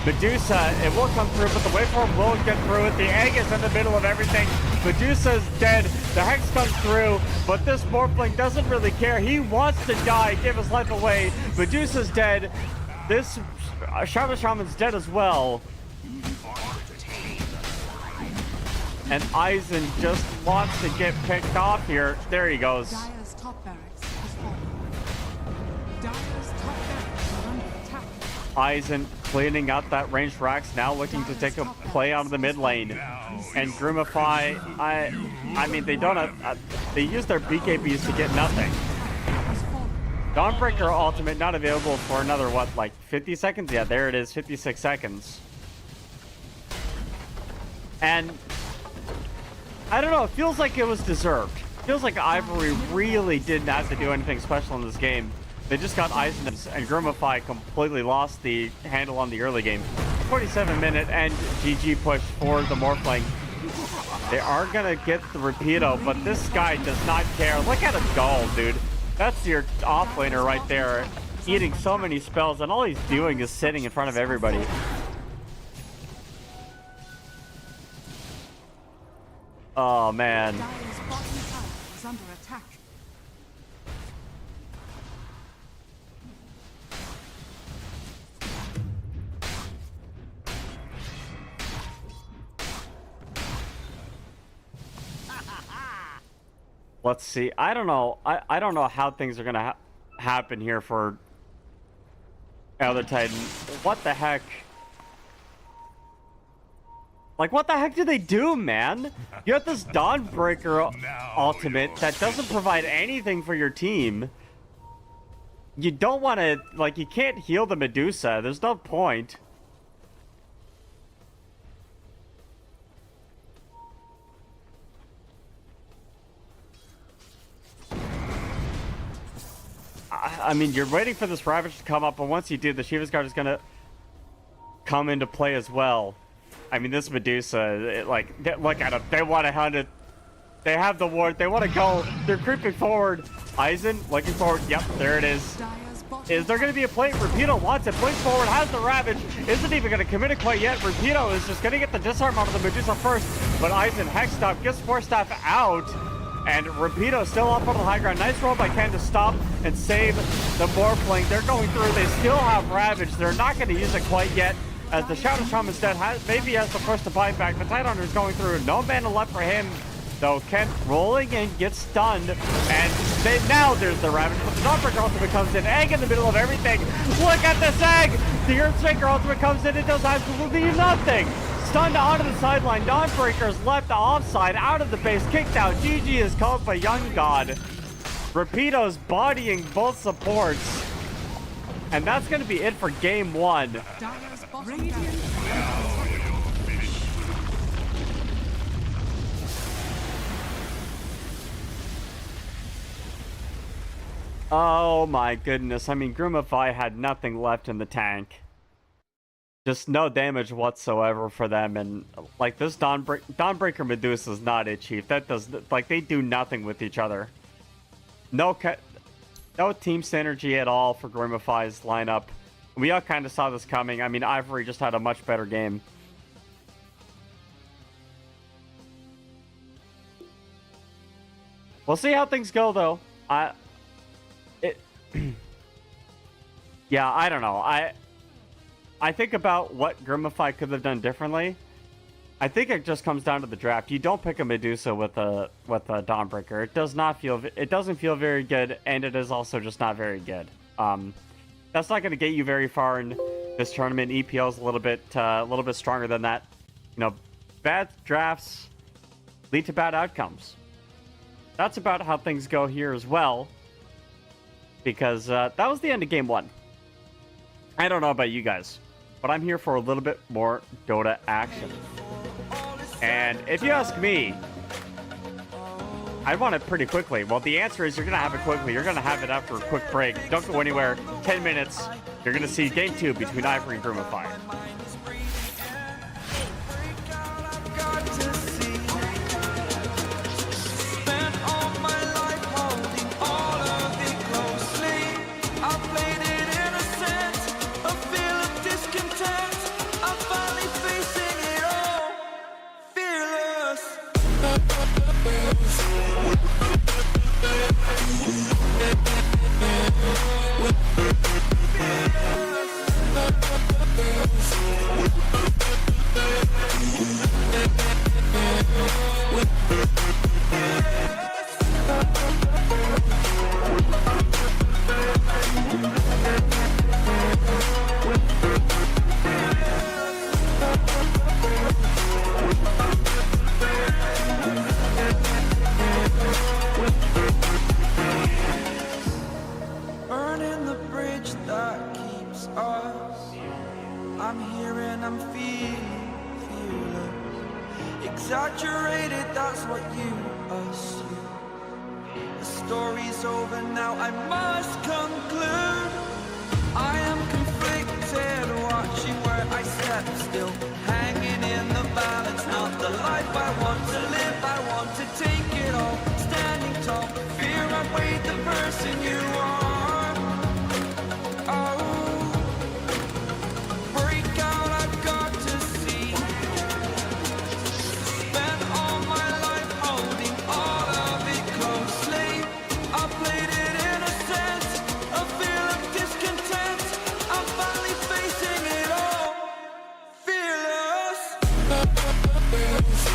Medusa. It will come through, but the waveform will get through it. The egg is in the middle of everything. Medusa's dead. The Hex comes through, but this Morphling doesn't really care. He wants to die, give his life away. Medusa's dead. This Shadow Shaman's dead as well. And Eisen just wants to get picked off here. There he goes. Dire's top barracks has fallen. Dire's top barracks are under attack. Eisen cleaning out that ranged racks, now looking to take a play out of the mid lane. And Groomify, I mean, they don't have, they use their BKBs to get nothing. Dawnbreaker ultimate not available for another, what, like 50 seconds? Yeah, there it is, 56 seconds. And I don't know, it feels like it was deserved. Feels like Ivory really didn't have to do anything special in this game. They just got Eisen and Groomify completely lost the handle on the early game. 47-minute and GG push for the Morphling. They are gonna get the Rapido, but this guy does not care. Look at him go, dude. That's your offlaner right there, eating so many spells, and all he's doing is sitting in front of everybody. Oh man. Dire's bottom tower is under attack. Let's see. I don't know. I don't know how things are gonna happen here for Elder Titan. What the heck? Like, what the heck do they do, man? You have this Dawnbreaker ultimate that doesn't provide anything for your team. You don't want to, like, you can't heal the Medusa. There's no point. I mean, you're waiting for this Ravage to come up, but once you do, the Shiva's Guard is going to come into play as well. I mean, this Medusa, look at them. They want to hunt it. They have the ward. They want to go. They're creeping forward. Eisen, looking forward. Yep, there it is. Is there going to be a play? Rapido wants it. Plays forward, has the Ravage. Isn't even going to commit it quite yet. Rapido is just going to get the disarm out of the Medusa first. But Eisen, Hexed up, gets Force Staff out. And Rapido still up on the high ground. Nice roll by Ken to stop and save the Morphling. They're going through. They still have Ravage. They're not going to use it quite yet. As the Shadow Shaman instead maybe has the push to buy back. The Tidehunter is going through. No mana left for him. Though Kent rolling in, gets stunned. And now there's the Ravage. But the Dawnbreaker ultimate comes in. Egg in the middle of everything. Look at this egg! The Earthshaker ultimate comes in. It does absolutely nothing. Stunned onto the sideline. Dawnbreaker's left offside. Out of the base. Kicked out. GG is called by Young God. Rapido's bodying both supports. And that's going to be it for game one. Dire's bottom tower. Oh my goodness. I mean, Groomify had nothing left in the tank. Just no damage whatsoever for them. And like this Dawnbreaker Medusa is not it, Chief. That does, like, they do nothing with each other. No team synergy at all for Groomify's lineup. We all kind of saw this coming. I mean, Ivory just had a much better game. We'll see how things go, though. Yeah, I don't know. I think about what Groomify could have done differently. I think it just comes down to the draft. You don't pick a Medusa with a Dawnbreaker. It doesn't feel very good, and it is also just not very good. That's not going to get you very far in this tournament. EPL is a little bit stronger than that. You know, bad drafts lead to bad outcomes. That's about how things go here as well, because that was the end of game one. I don't know about you guys, but I'm here for a little bit more Dota action. And if you ask me, I want it pretty quickly. Well, the answer is you're going to have it quickly. You're going to have it after a quick break. Don't go anywhere. 10 minutes. You're going to see game two between Ivory and Groomify. Burning the bridge that keeps us. I'm here and I'm feeling fearless. Exaggerated, that's what you assume. story's over now, I must conclude. I am conflicted, watching where I step still, hanging in the balance. Not the life I want to live, I want to take it all. Standing tall, fear outweighed the person you are. Oh, break out, I've got to see. Spent all my life holding all of it closely. I played it innocent, a feel of discontent. I'm finally facing it all, fearless. Fearless.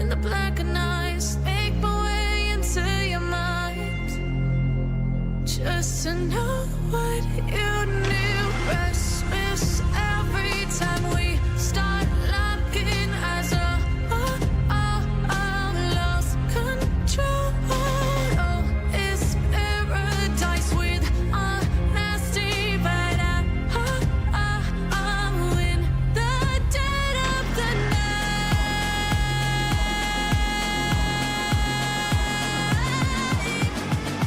in the blackened eyes, make my way into your mind, just to know what you knew. Restless every time we start locking as a lost control. Oh, it's paradise with honesty, but I'm in the dead of the night.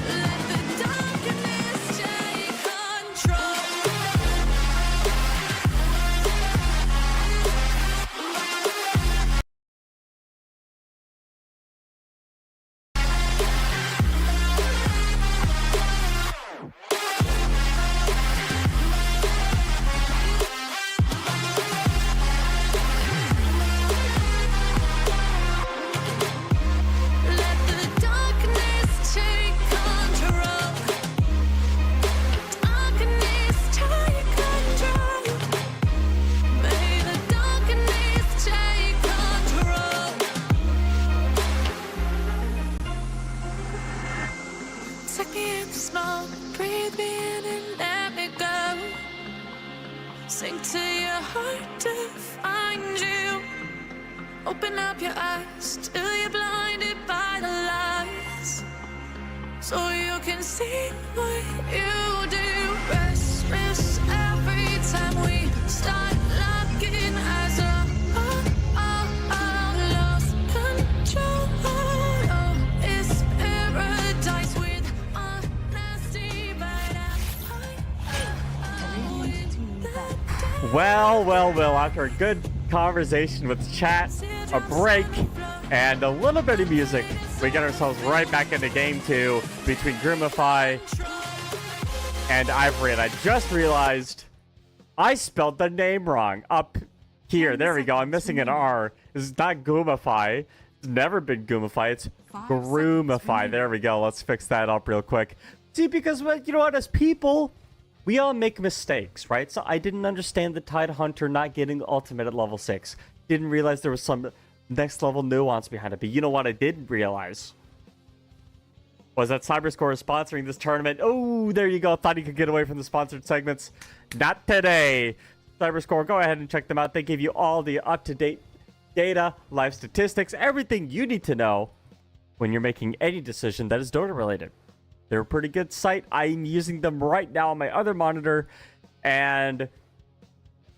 Let the darkness take control. Let the darkness take control. Darkness take control. May the darkness take control. Take me in the smoke, breathe me in and let me go. Sink to your heart to find you. Open up your eyes till you're blinded by the lies, so you can see what you do. Restless every time we start locking as a lost control. Oh, it's paradise with honesty, but I'm in the Well, after a good conversation with chat, a break, and a little bit of music, we get ourselves right back into game 2 between Groomify and Ivory. And I just realized I spelled the name wrong up here. There we go. I'm missing an R. It's not Groomify. It's never been Groomify. It's Groomify. There we go. Let's fix that up real quick. See, because, you know what, as people, we all make mistakes, right? So I didn't understand the Tide Hunter not getting ultimate at level 6. Didn't realize there was some next level nuance behind it. But you know what I did realize? Was that Cyberscore is sponsoring this tournament. Oh, there you go. Thought you could get away from the sponsored segments. Not today. Cyberscore, go ahead and check them out. They give you all the up-to-date data, live statistics, everything you need to know when you're making any decision that is Dota related. They're a pretty good site. I'm using them right now on my other monitor, and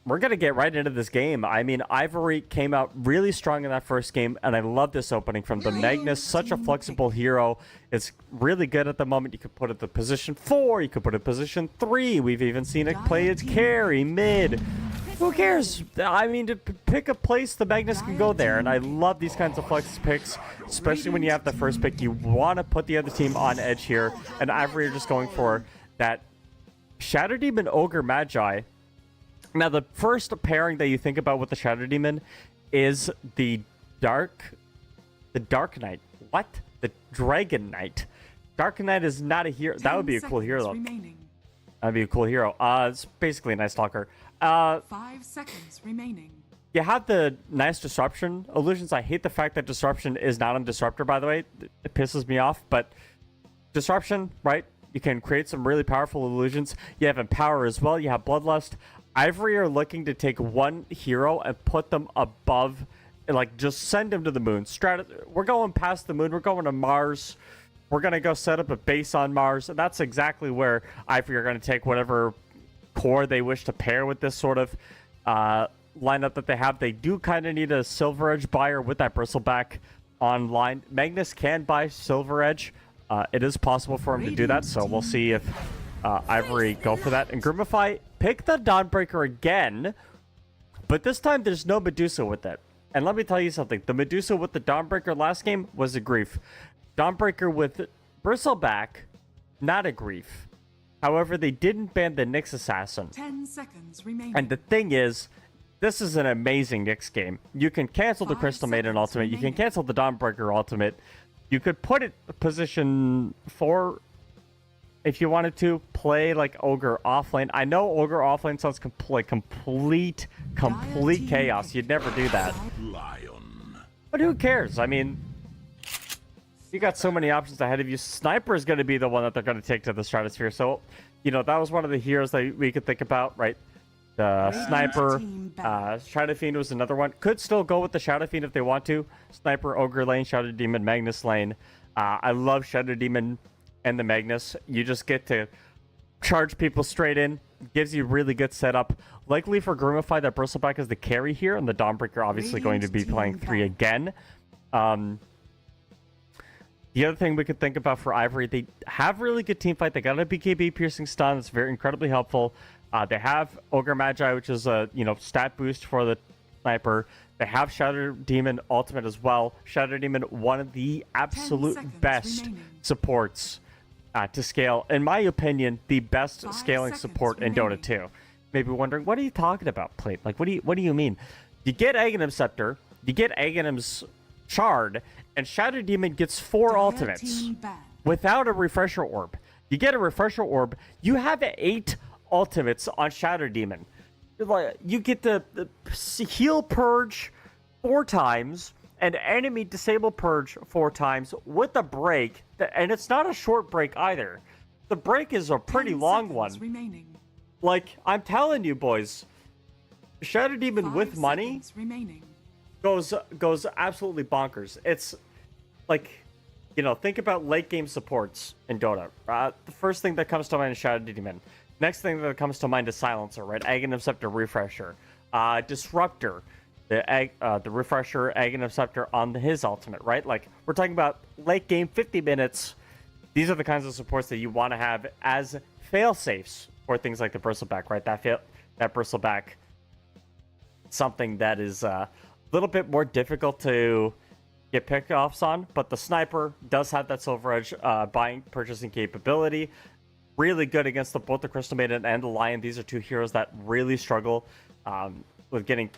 we're going to get right into this game. I mean, Ivory came out really strong in that first game, and I love this opening from the Magnus. Such a flexible hero. It's really good at the moment. You could put it to position 4. You could put it position 3. We've even seen it play its carry, mid. Who cares? I mean, to pick a place, the Magnus can go there. And I love these kinds of flex picks, especially when you have the first pick. You want to put the other team on edge here. And Ivory are just going for that Shadow Demon Ogre Magi. Now, the first pairing that you think about with the Shadow Demon is the Dark Knight. What? The Dragon Knight. Dark Knight is not a hero. That would be a cool hero, though. That'd be a cool hero. It's basically a nice talker. 5 seconds remaining. You have the nice disruption illusions. I hate the fact that disruption is not on disruptor, by the way. It pisses me off, but disruption, right? You can create some really powerful illusions. You have Empower as well. You have Bloodlust. Ivory are looking to take one hero and put them above, like, just send them to the moon. We're going past the moon. We're going to Mars. We're going to go set up a base on Mars. And that's exactly where Ivory are going to take whatever core they wish to pair with this sort of lineup that they have. They do kind of need a Silver Edge buyer with that Bristleback online. Magnus can buy Silver Edge. It is possible for him to do that, so we'll see if Ivory go for that. And Groomify pick the Dawnbreaker again, but this time there's no Medusa with it. And let me tell you something. The Medusa with the Dawnbreaker last game was a grief. Dawnbreaker with Bristleback, not a grief. However, they didn't ban the Nyx Assassin. 10 seconds remaining. And the thing is, this is an amazing Nyx game. You can cancel the Crystal Maiden Ultimate. You can cancel the Dawnbreaker Ultimate. You could put it position 4 if you wanted to. Play like Ogre offlane. I know Ogre offlane sounds like complete chaos. You'd never do that. Lion. But who cares? I mean, you got so many options ahead of you. Sniper is going to be the one that they're going to take to the stratosphere. So, that was one of the heroes that we could think about, right? The Sniper. Shadow Fiend was another one. Could still go with the Shadow Fiend if they want to. Sniper, Ogre lane, Shadow Demon, Magnus lane. I love Shadow Demon and the Magnus. You just get to charge people straight in. Gives you really good setup. Likely for Groomify, that Bristleback is the carry here, and the Dawnbreaker obviously going to be playing 3 again. The other thing we could think about for Ivory, they have really good team fight. They got a BKB piercing stun. It's very incredibly helpful. They have Ogre Magi, which is a stat boost for the Sniper. They have Shadow Demon ultimate as well. Shadow Demon, one of the absolute best supports to scale. In my opinion, the best scaling support in Dota 2. Maybe wondering, what are you talking about, Plate? Like, what do you mean? You get Aghanim Scepter, you get Aghanim's Shard, and Shadow Demon gets 4 ultimates without a Refresher Orb. You get a Refresher Orb, you have 8 ultimates on Shadow Demon. You get the heal purge 4 times and enemy disable purge 4 times with a break, and it's not a short break either. The break is a pretty long one. Like, I'm telling you, boys, Shadow Demon with money goes absolutely bonkers. It's like, think about late game supports in Dota. The first thing that comes to mind is Shadow Demon. Next thing that comes to mind is Silencer, right? Aghanim Scepter, Refresher. Disruptor, the Refresher, Aghanim Scepter on his ultimate, right? Like, we're talking about late game, 50 minutes. These are the kinds of supports that you want to have as fail-safes for things like the Bristleback, right? That Bristleback, something that is a little bit more difficult to get pickoffs on, but the Sniper does have that Silver Edge purchasing capability. Really good against both the Crystal Maiden and the Lion. These are 2 heroes that really struggle with getting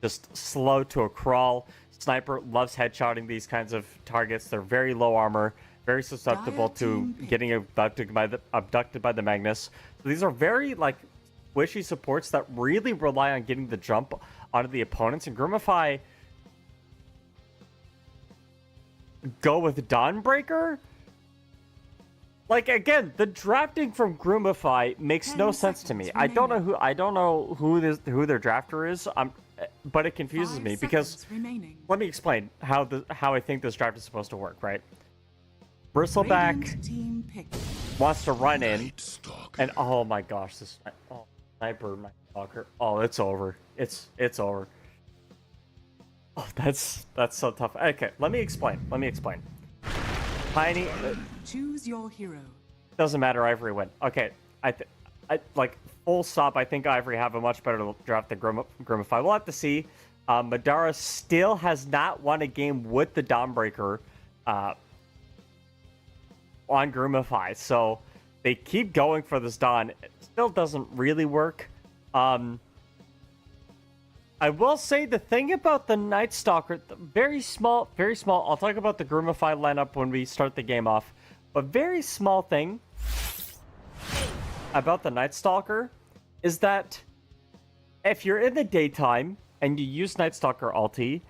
just slow to a crawl. Sniper loves headshotting these kinds of targets. They're very low armor, very susceptible to getting abducted by the Magnus. So these are very squishy supports that really rely on getting the jump onto the opponents. And Groomify go with Dawnbreaker. Like, again, the drafting from Groomify makes no sense to me. I don't know who their drafter is. But it confuses me because let me explain how I think this draft is supposed to work, right? Bristleback wants to run in, and oh my gosh, this Sniper Night Stalker. Oh, it's over. It's over. Oh, that's so tough. Okay, let me explain. Tiny. Choose your hero. Doesn't matter. Ivory win. Okay, I full stop. I think Ivory have a much better draft than Groomify. We'll have to see. Madara still has not won a game with the Dawnbreaker on Groomify, so they keep going for this Dawn. It still doesn't really work. I will say the thing about the Night Stalker, very small. I'll talk about the Groomify lineup when we start the game off. But very small thing about the Night Stalker is that if you're in the daytime and you use Night Stalker ulti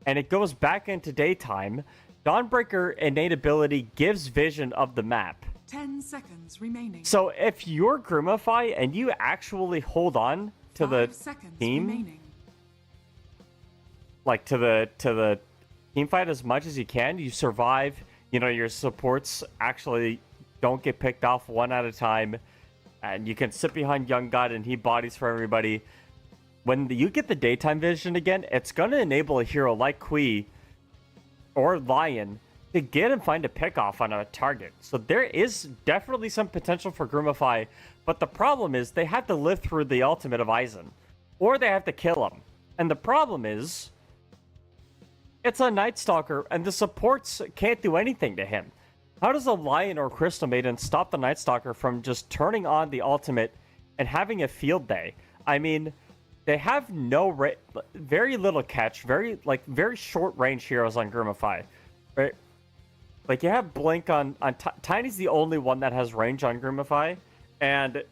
and it goes back into daytime, Dawnbreaker innate ability gives vision of the map. 10 seconds remaining. So if you're Groomify and you actually hold on to the team, remaining. like to the team fight as much as you can, you survive. Your supports actually don't get picked off one at a time, and you can sit behind Young God and he bodies for everybody. When you get the daytime vision again, it's going to enable a hero like Kui or Lion to get and find a pickoff on a target. So there is definitely some potential for Groomify, but the problem is they have to live through the ultimate of Aizen, or they have to kill him. And the problem is, it's a Night Stalker, and the supports can't do anything to him. How does a Lion or Crystal Maiden stop the Night Stalker from just turning on the ultimate and having a field day? I mean, they have very little catch, very short range heroes on Groomify, right? Like, you have Blink on Tiny's the only one that has range on Groomify, and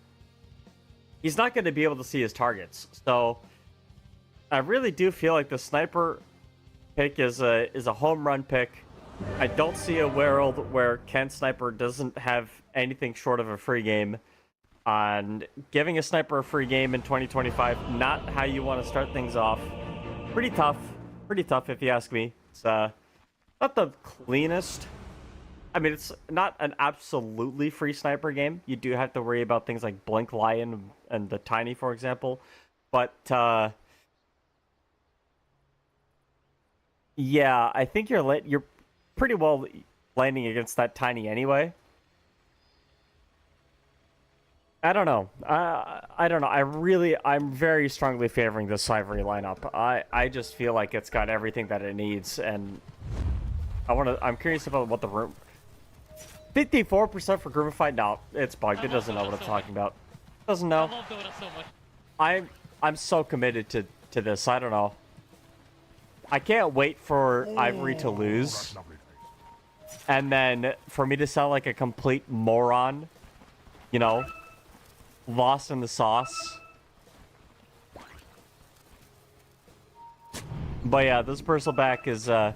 he's not going to be able to see his targets. So I really do feel like the Sniper pick is a home run pick. I don't see a world where Ken Sniper doesn't have anything short of a free game. And giving a sniper a free game in 2025, not how you want to start things off. Pretty tough if you ask me. It's not the cleanest. I mean, it's not an absolutely free sniper game. You do have to worry about things like Blink Lion and the Tiny, for example. But yeah, I think you're pretty well landing against that Tiny anyway. I don't know. I don't know. I'm very strongly favoring this Ivory lineup. I just feel like it's got everything that it needs, and I'm curious about what the room. 54% for Groomify. No, it's bugged. It doesn't know what it's talking about. Doesn't know. I'm so committed to this. I don't know. I can't wait for Ivory to lose, and then for me to sound like a complete moron. You know. Lost in the sauce. But yeah, this Bristleback is gonna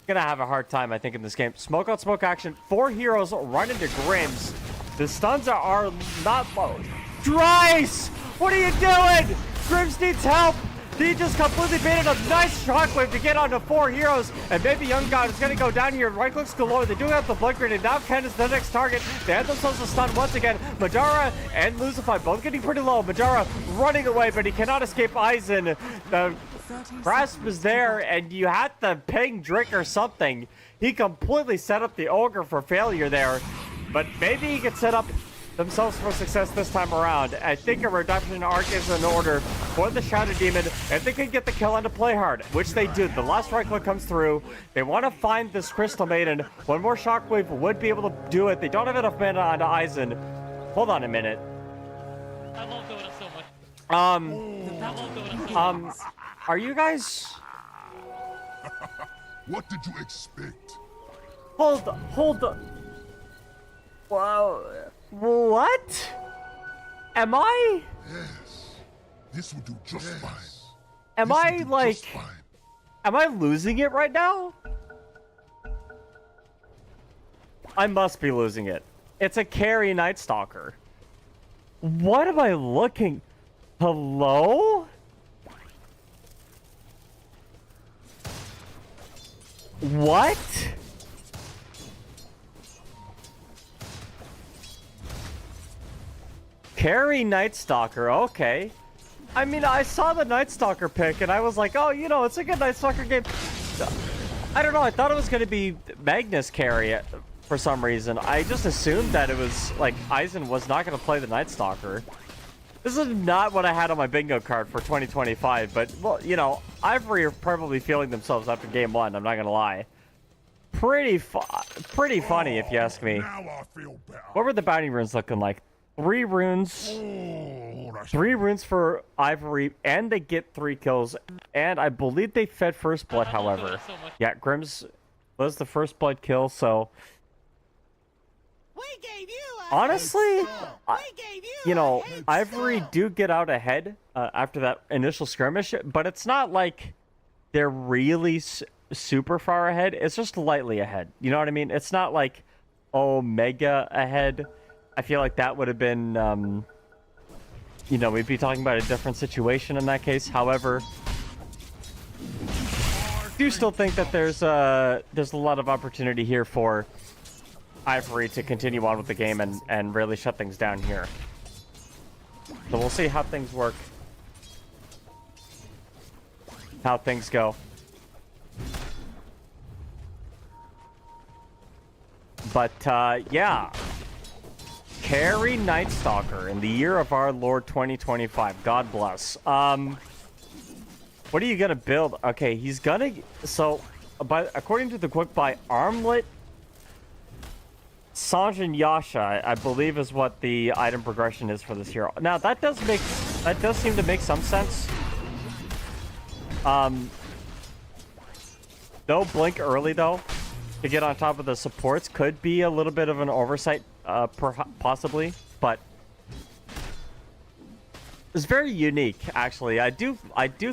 have a hard time, I think, in this game. Smoke on smoke action. 4 heroes run into Grims. The stuns are not low. Dries! What are you doing? Grims needs help. He just completely baited a nice shockwave to get onto 4 heroes, and maybe Young God is going to go down here. Right clicks galore. They do have the blink grenade. Now Ken is the next target. They have themselves a stun once again. Majara and Lucify both getting pretty low. Majara running away, but he cannot escape Aizen. The grasp is there, and you had to ping Drake or something. He completely set up the Ogre for failure there, but maybe he could set up themselves for success this time around. I think a Redemption Arc is in order for the Shadow Demon if they can get the kill and to play hard, which they do. The last right click comes through. They want to find this Crystal Maiden. One more Shockwave would be able to do it. They don't have enough mana onto Aizen. Hold on a minute. I love Dota so much. Are you guys... What did you expect? Hold on. Wow. What? Am I? Yes. This will do just fine. Am This will I do like... just fine. Am I losing it right now? I must be losing it. It's a carry Night Stalker. What am I looking? Hello? What? Carry Night Stalker, okay. I mean, I saw the Night Stalker pick and I was like, oh, you know, it's a good Night Stalker game. I don't know, I thought it was going to be Magnus carry for some reason. I just assumed that it was, like, Aizen was not going to play the Night Stalker. This is not what I had on my bingo card for 2025, but, well, you know, Ivory are probably feeling themselves after game 1, I'm not going to lie. Pretty funny, if you ask me. Now I feel better. What were the bounty runes looking like? 3 runes. Oh, that's 3 runes for Ivory, and they get 3 kills. And I believe they fed First Blood, however. Yeah, Grims was the First Blood kill, so... We gave you Honestly, you know, Ivory do get out ahead after that initial skirmish, but it's not like they're really super far ahead. It's just lightly ahead. You know what I mean? It's not like, oh, mega ahead. I feel like that would have been, you know, we'd be talking about a different situation in that case. However, I do still think that there's a lot of opportunity here for Ivory to continue on with the game and really shut things down here. So we'll see how things work. How things go. But, yeah. Carry Night Stalker in the year of our Lord 2025. God bless. What are you gonna build? Okay, he's gonna... So, according to the quick buy, Armlet... Sanjin Yasha, I believe, is what the item progression is for this hero. Now, that does seem to make some sense. No blink early, though, to get on top of the supports could be a little bit of an oversight, possibly, but it's very unique, actually. I do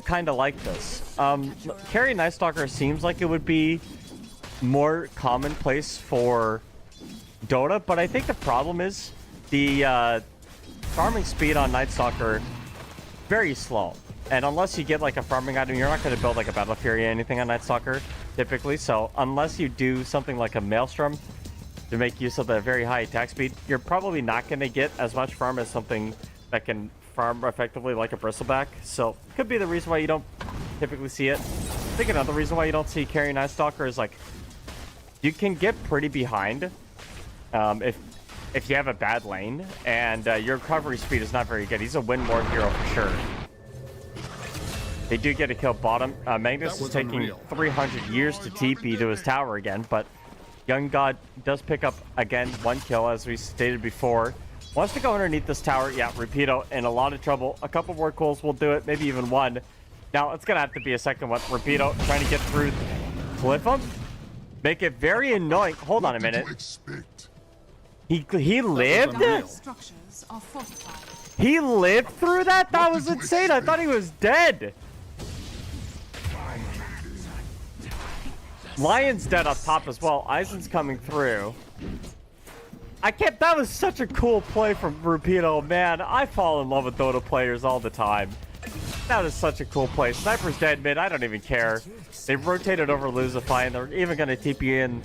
kind of like this. Carry Night Stalker seems like it would be more commonplace for Dota, but I think the problem is the farming speed on Night Stalker very slow. And unless you get like a farming item, you're not going to build like a Battle Fury or anything on Night Stalker typically. So unless you do something like a Maelstrom to make use of the very high attack speed, you're probably not going to get as much farm as something that can farm effectively like a Bristleback. So could be the reason why you don't typically see it. I think another reason why you don't see Carry Night Stalker is like you can get pretty behind if you have a bad lane and your recovery speed is not very good. He's a win more hero for sure. They do get a kill bottom. Magnus is taking unreal. 300 years to TP to his tower again, but Young God does pick up, again, 1 kill, as we stated before. Wants to go underneath this tower. Yeah, Rapido in a lot of trouble. A couple more calls will do it, maybe even one. Now, it's going to have to be a second one. Rapido trying to get through, clip him, make it very annoying. Hold on a minute. What did you expect? He lived? Dire's structures are fortified. He lived through that? That was did you insane. I thought he was dead. Lion's dead up top as well. Eisen's coming through. I can't. That was such a cool play from Rapido. Man, I fall in love with Dota players all the time. That is such a cool play. Sniper's dead mid. I don't even care. They rotated over Luzify, and they're even going to TP in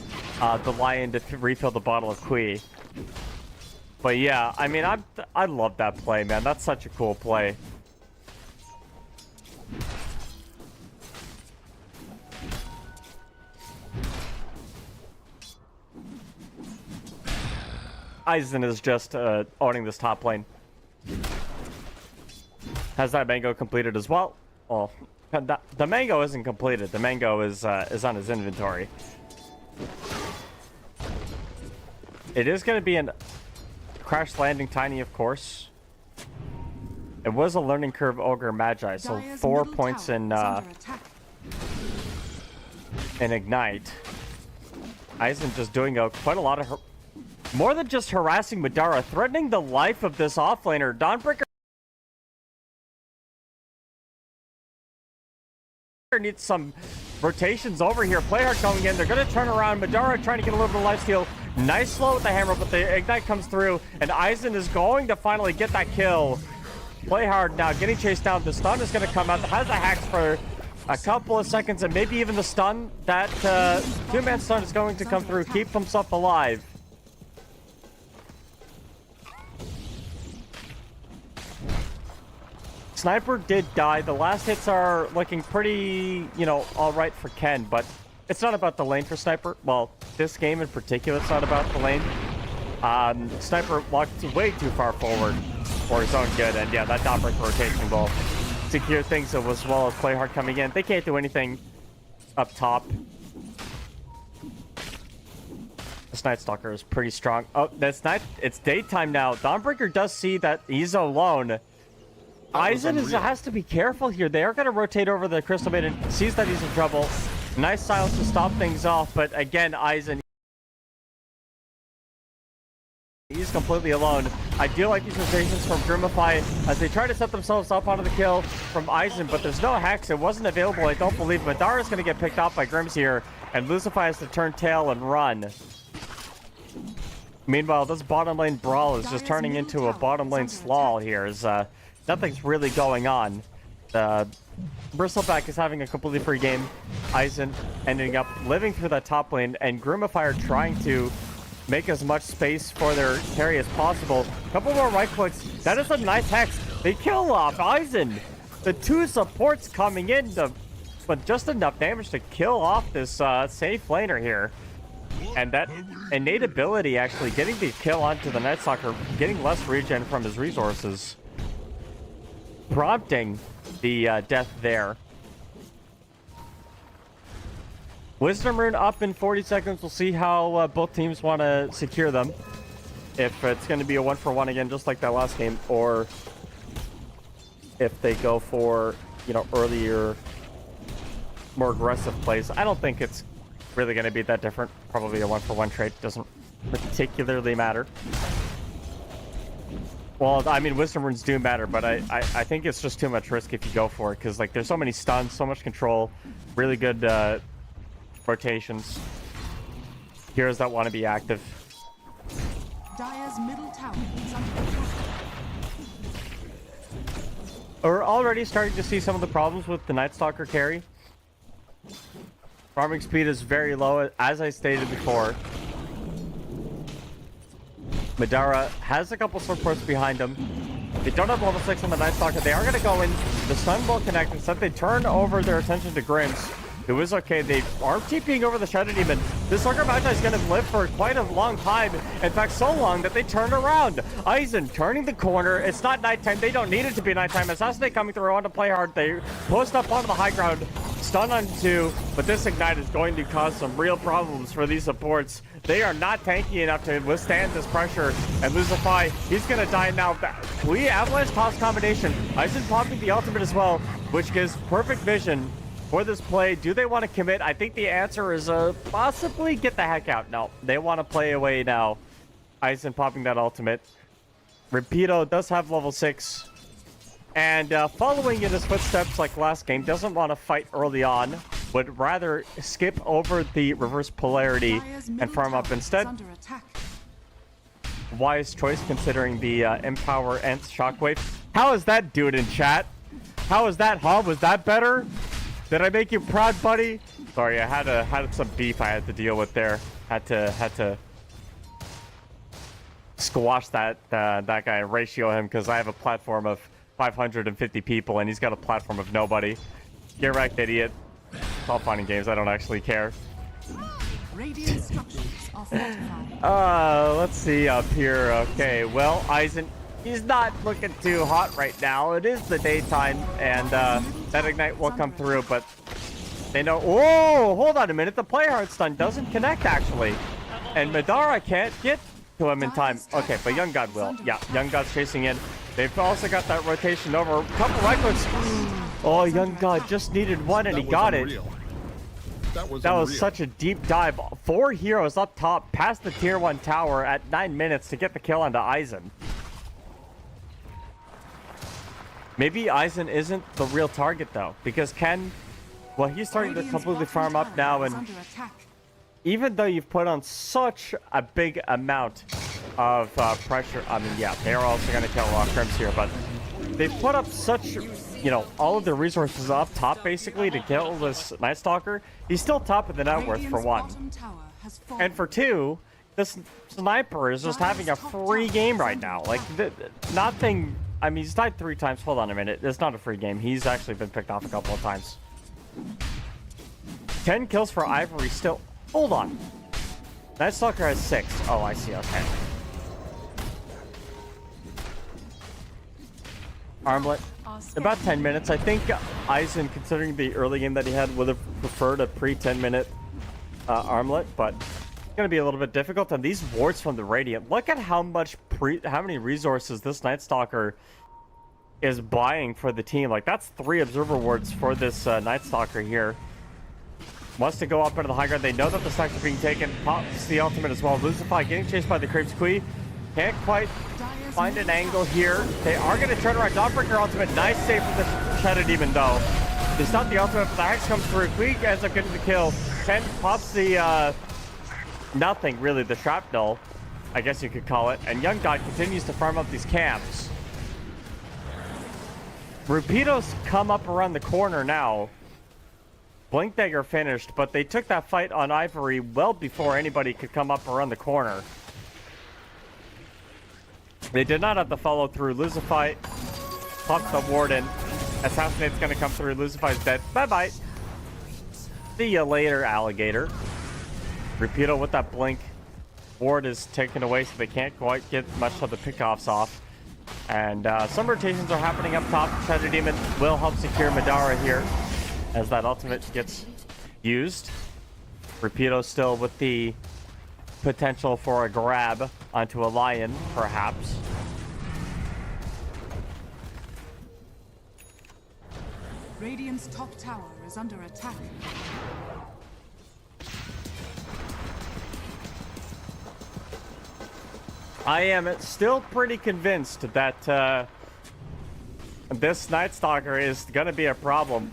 the Lion to refill the bottle of Kui. But yeah, I mean, I love that play, man. That's such a cool play. Eisen is just owning this top lane. Has that mango completed as well? Well, the mango isn't completed. The mango is on his inventory. It is going to be an crash landing tiny, of course. It was a learning curve ogre magi, so Dire's 4 middle points tower in is under attack. ignite. Eisen just doing quite a lot of more than just harassing Madara, threatening the life of this offlaner. Dawnbreaker needs some rotations over here. Playhard coming in. They're going to turn around. Madara trying to get a little bit of life steal. Nice slow with the hammer, but the ignite comes through, and Eisen is going to finally get that kill. Playhard now getting chased down. The stun is going to come out. Has the hacks for a couple of seconds, and maybe even the stun. That two-man stun is going to come through. Keep himself alive. Sniper did die. The last hits are looking pretty, you know, all right for Ken, but it's not about the lane for Sniper. Well, this game in particular, it's not about the lane. Sniper walked way too far forward for his own good, and yeah, that Dawnbreaker rotation will secure things as well as Playhard coming in. They can't do anything up top. This Night Stalker is pretty strong. Oh, that's night. It's daytime now. Dawnbreaker does see that he's alone. Eisen has to be careful here. They are going to rotate over the Crystal Maiden. Sees that he's in trouble. Nice silence to stop things off. But again, Eisen, he's completely alone. I do like these rotations from Groomify as they try to set themselves up onto the kill from Eisen. But there's no hacks. It wasn't available, I don't believe. Madara is going to get picked off by Grims here. And Lucify has to turn tail and run. Meanwhile, this bottom lane brawl is just turning into a bottom lane slaw here. Nothing's really going on. Bristleback is having a completely free game. Eisen ending up living through that top lane, and Groomify are trying to make as much space for their carry as possible. A couple more right clicks. That is a nice hex. They kill off Eisen. The two supports coming in, but just enough damage to kill off this safe laner here. And that innate ability actually getting the kill onto the Night Stalker, getting less regen from his resources, prompting the death there. Wisdom Rune up in 40 seconds. We'll see how both teams want to secure them. If it's going to be a 1-for-1 again, just like that last game, or if they go for, you know, earlier, more aggressive plays. I don't think it's really going to be that different. Probably a 1-for-1 trade doesn't particularly matter. Well, I mean, Wisdom Runes do matter, but I think it's just too much risk if you go for it, because like there's so many stuns, so much control, really good rotations. Heroes that want to be active. Dire's middle tower is under attack. We're already starting to see some of the problems with the Night Stalker carry. Farming speed is very low, as I stated before. Madara has a couple supports behind him. They don't have level 6 on the Night Stalker. They are going to go in. The stun will connect. Instead, they turn over their attention to Grims. It was okay. They are TPing over the Shadow Demon. This Sucker Magi is going to live for quite a long time. In fact, so long that they turn around. Aizen turning the corner. It's not nighttime. They don't need it to be nighttime. Assassinate coming through on to play hard. They post up onto the high ground. Stun on 2. But this Ignite is going to cause some real problems for these supports. They are not tanky enough to withstand this pressure. And Lucify, he's going to die now. We Avalanche toss combination. Aizen popping the ultimate as well, which gives perfect vision for this play. Do they want to commit? I think the answer is possibly get the heck out. No, they want to play away now. Aizen popping that ultimate. Rapido does have level 6. And following in his footsteps like last game, doesn't want to fight early on. Would rather skip over the reverse polarity Dire's and middle farm up tower is instead. under attack. Wise choice considering the Empower and Shockwave. How is that, dude, in chat? How is that, huh? Was that better? Did I make you proud, buddy? Sorry, I had some beef I had to deal with there. Had to squash that guy and ratio him because I have a platform of 550 people and he's got a platform of nobody. Get wrecked, idiot. It's all fun and games. I don't actually care. Radiant structures are fortified. Let's see up here. Okay, well, Aizen, he's not looking too hot right now. It is the daytime, and that Ignite will come through, but they know... Oh, hold on a minute. The player hard stun doesn't connect, actually. And Madara can't get to him in time. Okay, but Young God will. Yeah, Young God's chasing in. They've also got that rotation over. A couple right clicks. Oh, Young God just needed one, and he got it. That was such a deep dive. 4 heroes up top past the tier 1 tower at 9 minutes to get the kill onto Aizen. Maybe Aizen isn't the real target though, because Ken, well, he's starting to completely farm up now, and even though you've put on such a big amount of pressure, I mean, yeah, they're also going to kill Crims here, but they've put up such, you know, all of their resources up top basically to kill this Night Stalker. He's still top of the net worth for 1. And for 2, this sniper is just having a free game right now. Like, nothing... I mean, he's died 3 times. Hold on a minute. It's not a free game. He's actually been picked off a couple of times. 10 kills for Ivory still. Hold on. Night Stalker has 6. Oh, I see. Okay. Armlet. About 10 minutes. I think Aizen, considering the early game that he had, would have preferred a pre-10 minute armlet, but it's going to be a little bit difficult. And these wards from the Radiant, look at how many resources this Night Stalker is buying for the team. Like, that's 3 observer wards for this Night Stalker here. Wants to go up into the high ground. They know that the stacks are being taken. Pops the ultimate as well. Lucify getting chased by the Creeps Queen. Can't quite find an angle here. They are going to turn around. Dawnbreaker ultimate. Nice save from the Shadow Demon, though. They stop the ultimate, but the Axe comes through. Queen ends up getting the kill. Ken pops the, nothing, really, the shrapnel, I guess you could call it. And Young God continues to farm up these camps. Rapido's come up around the corner now. Blink Dagger finished, but they took that fight on Ivory well before anybody could come up around the corner. They did not have the follow through. Lucify pops the Warden. Assassinate's gonna come through. Lucify's dead. Bye-bye. See ya later, alligator. Rapido with that blink. Ward is taken away, so they can't quite get much of the pickoffs off. And some rotations are happening up top. Shadow Demon will help secure Madara here as that ultimate gets used. Rapido still with the potential for a grab onto a lion, perhaps. Radiant's top tower is under attack. I am still pretty convinced that this Night Stalker is going to be a problem.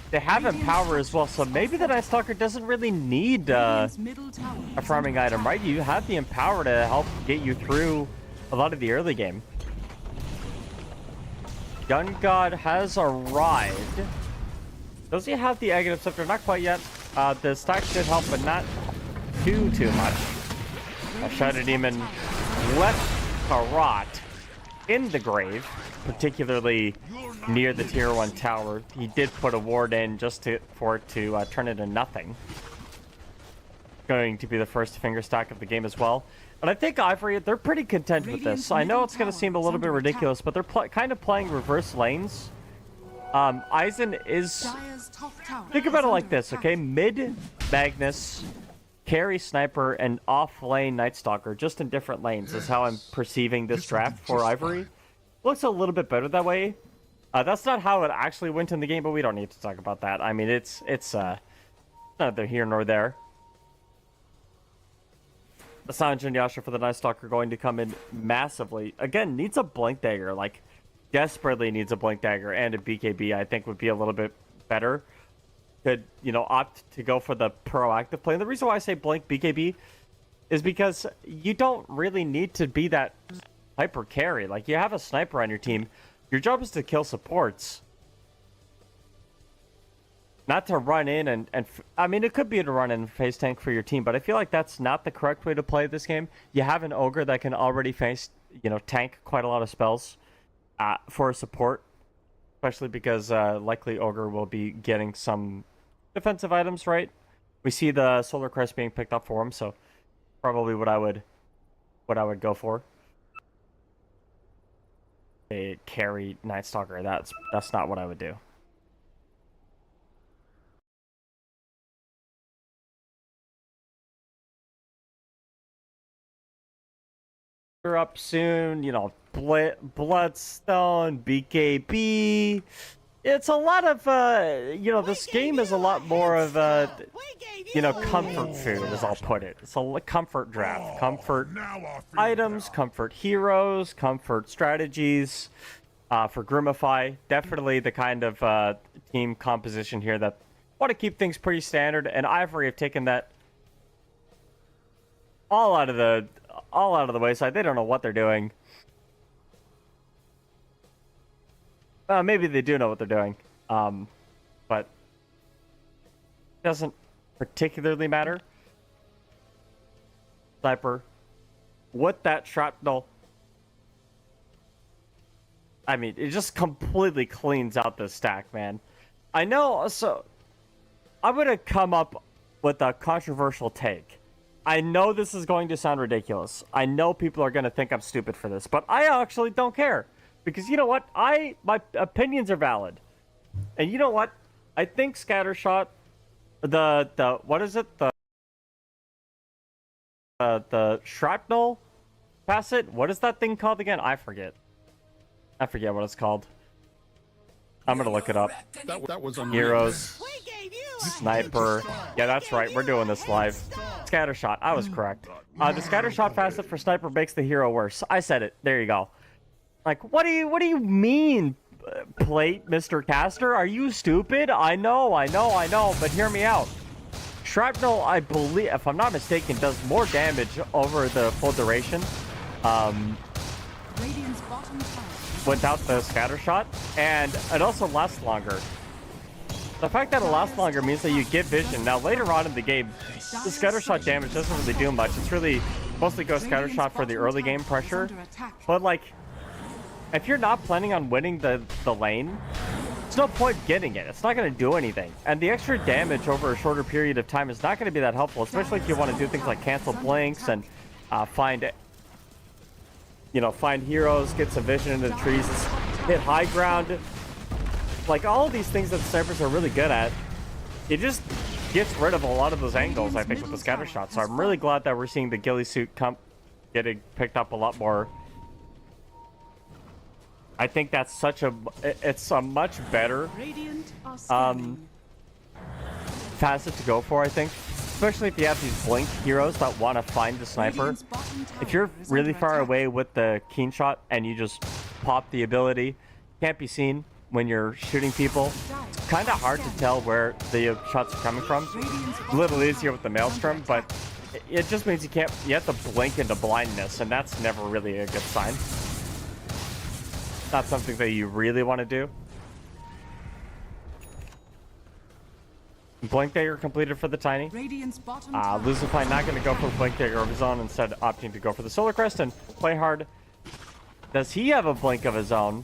They have Empower as well, so maybe the Night Stalker doesn't really need a farming item, right? You have the Empower to help get you through a lot of the early game. Gun God has arrived. Does he have the Agate Scepter? Not quite yet. The stack should help, but not too much. Shadow Demon left a rot in the grave, particularly near the tier 1 tower. He did put a ward in just for it to turn into nothing. Going to be the first finger stack of the game as well. And I think Ivory, they're pretty content with this. I know it's going to seem a little bit ridiculous, but they're kind of playing reverse lanes. Aizen is... Think about it like this, okay? Mid Magnus, carry Sniper, and off lane Night Stalker, just in different lanes, is how I'm perceiving this draft for Ivory. Looks a little bit better that way. That's not how it actually went in the game, but we don't need to talk about that. I mean, it's neither here nor there. Sanj and Yasha for the Night Stalker going to come in massively. Again, needs a Blink Dagger, like, desperately needs a Blink Dagger, and a BKB, I think, would be a little bit better. Could, you know, opt to go for the proactive play. And the reason why I say Blink BKB is because you don't really need to be that hyper carry. Like, you have a sniper on your team. Your job is to kill supports. Not to run in and I mean, it could be to run in phase tank for your team, but I feel like that's not the correct way to play this game. You have an Ogre that can already face, you know, tank quite a lot of spells for support, especially because likely Ogre will be getting some defensive items, right? We see the Solar Crest being picked up for him, so probably what I would go for. A carry Night Stalker. That's not what I would do. Up soon, you know, Bloodstone, BKB. It's a lot of, you know, this game is a lot more of you know, comfort food, as I'll put it. It's a comfort draft. Comfort items, comfort heroes, comfort strategies. For Groomify, definitely the kind of team composition here that want to keep things pretty standard, and Ivory have taken that all out of the wayside. They don't know what they're doing. Maybe they do know what they're doing, but it doesn't particularly matter. Sniper, with that shrapnel, I mean, it just completely cleans out the stack, man. I know, so I'm gonna come up with a controversial take. I know this is going to sound ridiculous. I know people are going to think I'm stupid for this, but I actually don't care. Because you know what? My opinions are valid. And you know what? I think Scattershot, what is it? The shrapnel facet? What is that thing called again? I forget what it's called. I'm going to look it up. That was Heroes. Sniper. Yeah, that's right. We're doing this live. Scattershot. I was correct. The Scattershot facet for Sniper makes the hero worse. I said it. There you go. Like, what do you mean, Plate, Mr. Caster? Are you stupid? I know, but hear me out. Shrapnel, I believe, if I'm not mistaken, does more damage over the full duration. Without the Scattershot, and it also lasts longer. The fact that it lasts longer means that you get vision. Now, later on in the game, the Scattershot damage doesn't really do much. It's really mostly go Scattershot for the early game pressure. But, like, if you're not planning on winning the lane, there's no point getting it. It's not going to do anything. And the extra damage over a shorter period of time is not going to be that helpful, especially if you want to do things like cancel blinks and find heroes, get some vision into the trees, hit high ground. Like, all of these things that the snipers are really good at, it just gets rid of a lot of those angles, I think, with the scatter shot. So I'm really glad that we're seeing the ghillie suit getting picked up a lot more. I think that's it's a much better facet to go for, I think. especially if you have these blink heroes that want to find the sniper. Radiant's bottom tower If you're is really under far attack. away with the keen shot and you just pop the ability, can't be seen when you're shooting people. It's kind of hard to tell where the shots are coming from. Radiant's A little bottom easier with the tower is under maelstrom, but attack. it just means you have to blink into blindness, and that's never really a good sign. Not something that you really want to do. Blink Dagger completed for the Tiny. Radiant's bottom tower Lucify not going to go for Blink Dagger of his own, instead opting to go for the Solar Crest and play hard. Does he have a blink of his own?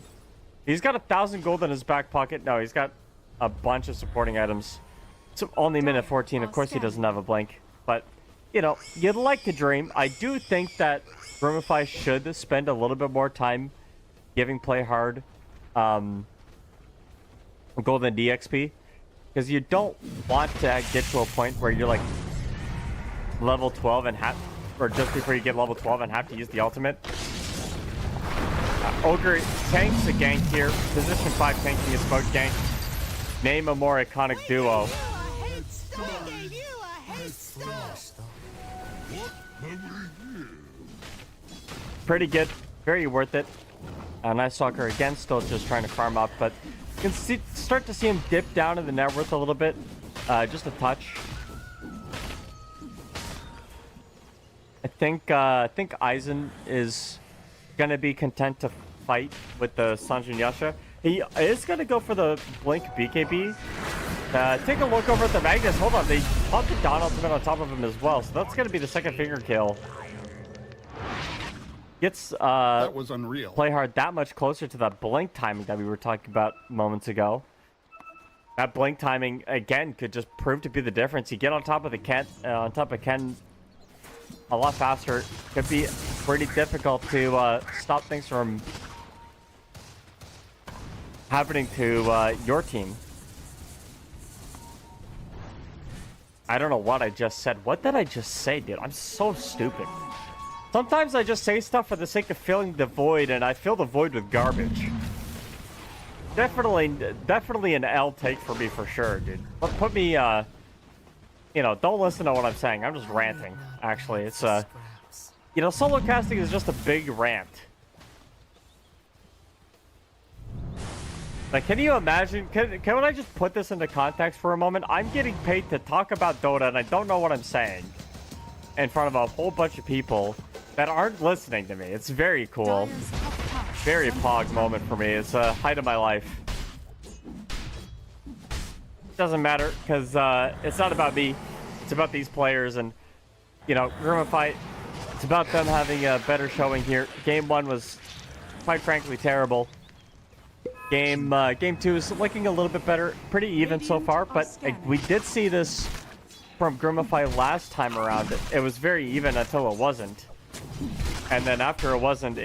He's got 1,000 gold in his back pocket. No, he's got a bunch of supporting items. It's only minute 14. Of course he doesn't have a blink. But, you know, you'd like to dream. I do think that Groomify should spend a little bit more time giving play hard golden DXP. Because you don't want to get to a point where you're like level 12 and have, or just before you get level 12 and have to use the ultimate. Ogre tanks a gank here. Position 5 tanking a smoke gank. Name a more iconic duo. Pretty good. Very worth it. Nice Stalker again, still just trying to farm up, but you can start to see him dip down in the net worth a little bit. Just a touch. I think Aizen is gonna be content to fight with the Sanjin Yasha. He is gonna go for the Blink BKB. Take a look over at the Magnus. Hold on, they popped the Dawn ultimate on top of him as well, so that's gonna be the second finger kill. Gets That was unreal. play hard that much closer to that blink timing that we were talking about moments ago. That blink timing again could just prove to be the difference. You get on top of the Ken, a lot faster. Could be pretty difficult to stop things from happening to your team. I don't know what I just said. What did I just say, dude? I'm so stupid. Sometimes I just say stuff for the sake of filling the void, and I fill the void with garbage. Definitely an L take for me for sure, dude. But put me, you know, don't listen to what I'm saying. I'm just ranting, actually. It's, you know, solo casting is just a big rant. Like, can you imagine, can I just put this into context for a moment? I'm getting paid to talk about Dota, and I don't know what I'm saying in front of a whole bunch of people that aren't listening to me. It's very cool. Dire's top tower is Very under pog attack. moment for me. It's a height of my life. Doesn't matter, because it's not about me. It's about these players, and, you know, Groomify, it's about them having a better showing here. Game 1 was, quite frankly, terrible. Game 2 is looking a little bit better. Pretty even so far, but we did see this from Groomify last time around. It was very even until it wasn't. And then after it wasn't,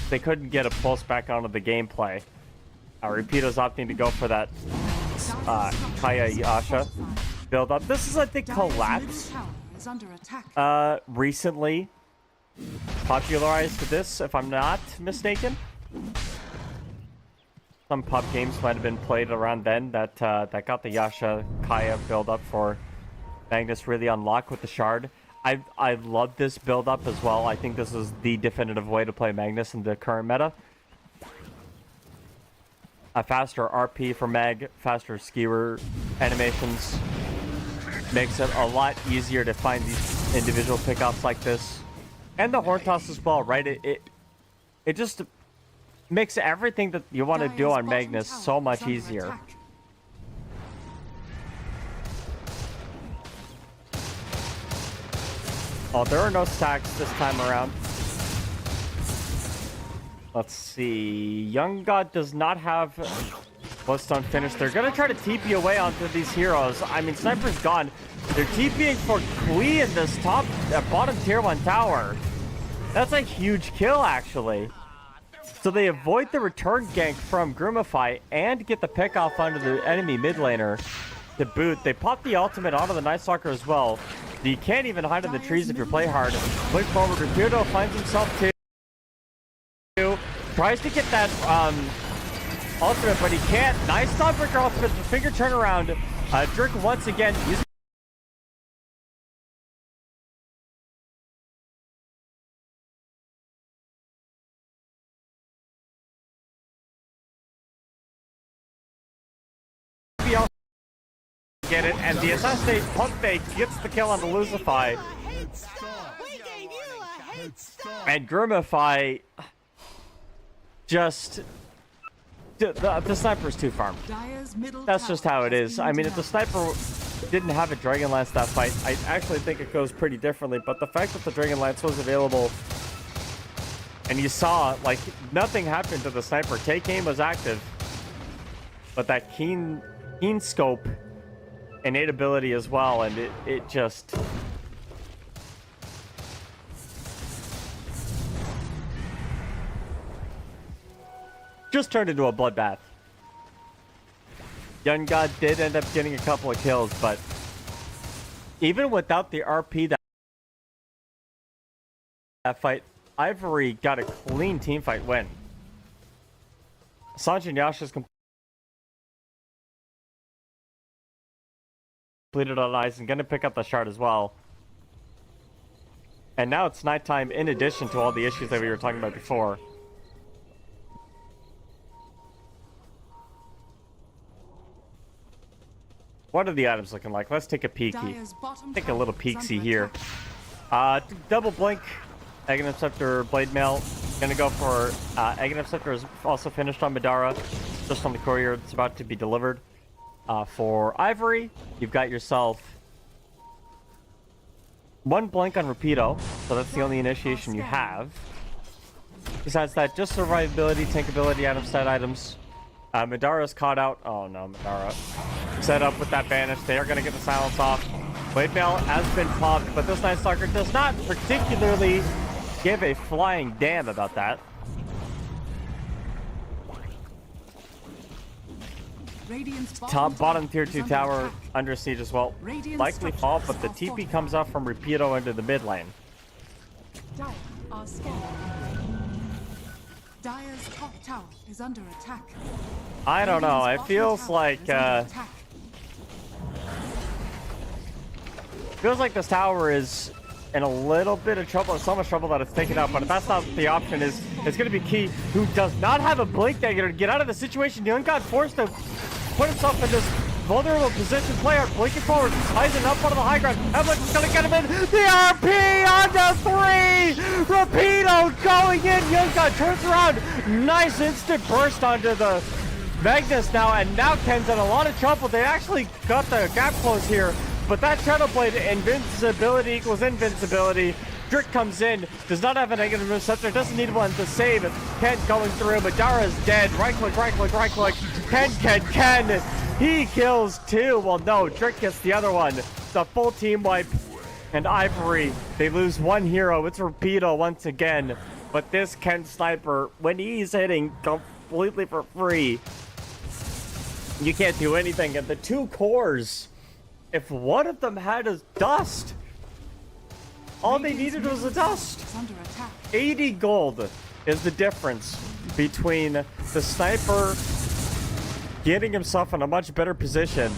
they couldn't get a pulse back onto the gameplay. Repeato's opting to go for that Kaya Yasha build up. This is, I think, Dire's Collapse. middle tower is under attack. Recently popularized this, if I'm not mistaken. Some pub games might have been played around then that got the Yasha Kaya build up for Magnus really unlock with the shard. I love this build up as well. I think this is the definitive way to play Magnus in the current meta. A faster RP for Mag, faster skewer animations makes it a lot easier to find these individual pickups like this. And the horn toss as well, right? It just makes everything that you want to do Dire's on bottom Magnus tower so is much under easier. attack. Oh, there are no stacks this time around. Let's see. Young God does not have Bloodstone finished. They're going to try to TP away onto these heroes. I mean, Sniper's gone. They're TPing for Kui in this bottom tier 1 tower. That's a huge kill, actually. So they avoid the return gank from Groomify and get the pick off onto the enemy mid laner to boot. They pop the ultimate onto the Night Stalker as well. You can't even hide in the trees if you play hard. Quick forward, Reputo finds himself too. Tries to get that ultimate, but he can't. Nice Stopbreaker ultimate, the finger turnaround. Drink once again. get it, and the assassinate pump fake gets the kill on the Lucify. And Groomify just... The sniper's too farmed. Dire's middle That's just how it has is. been I mean, if the denied. sniper didn't have a Dragon Lance that fight, I actually think it goes pretty differently. But the fact that the Dragon Lance was available, and you saw, like, nothing happened to the sniper. Take aim was active. But that keen scope, innate ability as well, and it just... just turned into a bloodbath. Young God did end up getting a couple of kills, but even without the RP that fight, Ivory got a clean team fight win. Sanjay and Yasha's completed on ice and gonna pick up the shard as well. And now it's nighttime in addition to all the issues that we were talking about before. What are the items looking like? Let's take a peeky. Dire's bottom Take a tower little is peeksy under here. attack. Double blink, Egg Interceptor, Blade Mail. Gonna go for Egg Interceptor is also finished on Madara, just on the courier. It's about to be delivered. For Ivory, you've got yourself one blink on Rapido, so that's the only initiation you have. Besides that, just survivability, tankability, item set items. Madara's caught out. Oh no, Madara. Set up with that banish. They are going to get the silence off. Blade Mail has been popped, but this Night Stalker does not particularly give a flying damn about that. Radiant's Bottom tier is 2 under tower attack. under siege as well. Radiant Likely fall, but the structures are TP comes off from Rapido into the mid lane. Dire are scared. Dire's top tower is under attack. I don't know. Radiant's It bottom feels tower like is under attack. this tower is in a little bit of trouble. So much trouble that it's taken out. But if that's not the option, it's going to be Key, who does not have a blink dagger to get out of the situation. Young got forced to put himself in this vulnerable position. Player blinking forward, rising up onto the high ground. How much is going to get him in? The RP onto 3. Rapido going in. Young God turns around. Nice instant burst onto the Magnus now, and now Ken's in a lot of trouble. They actually got the gap close here, but that Shadow Blade invincibility equals invincibility. Drick comes in, does not have a negative receptor, doesn't need one to save. Ken going through, Madara's dead. Right click, right click, right click. Ken. He kills 2. Well, no, Drick gets the other one. It's a full team wipe. And Ivory, they lose 1 hero. It's Rapido once again. But this Ken Sniper, when he's hitting completely for free, you can't do anything. And the 2 cores, if one of them had a dust, all they needed was a dust. Is under attack. 80 gold is the difference between the sniper getting himself in a much better position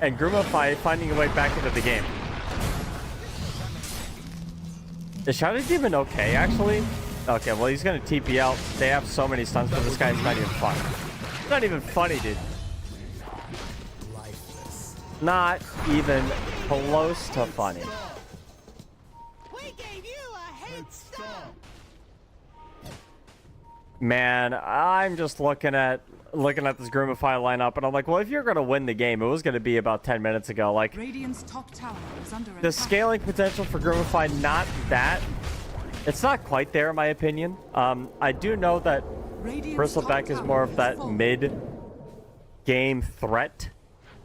and Groomify finding a way back into the game. Is Shadow Demon okay, actually? Okay, well, he's gonna TP out. They have so many stuns, but this guy's not even fun. It's not even funny, dude. Not even close to funny. Man, I'm just looking at this Groomify lineup, and I'm like, well, if you're gonna win the game, it was gonna be about 10 minutes ago. Like, Radiant's top tower is under the attack. scaling potential for Groomify, not that. It's not quite there, in my opinion. I do know that Radiant's top Bristleback is tower more of that full. mid-game threat.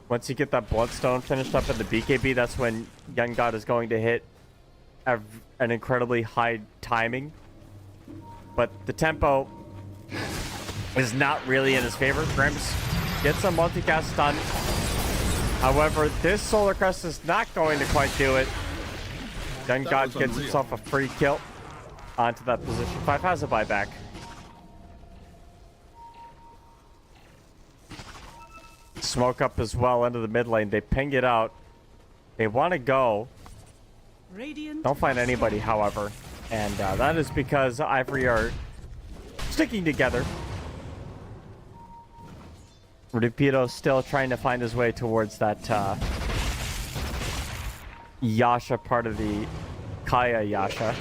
Once you get that Bloodstone finished up in the BKB, that's when Young God is going to hit an incredibly high timing. But the tempo is not really in his favor. Grims gets a multicast stun. However, this Solar Crest is not going to quite do it. Young God gets himself a free kill onto that position. 5 has a buyback. Smoke up as well into the mid lane. They ping it out. They want to go. Radiant Don't find anybody, however. And that is because Ivory are sticking together. Rapido still trying to find his way towards that Yasha part of the Kaya Yasha.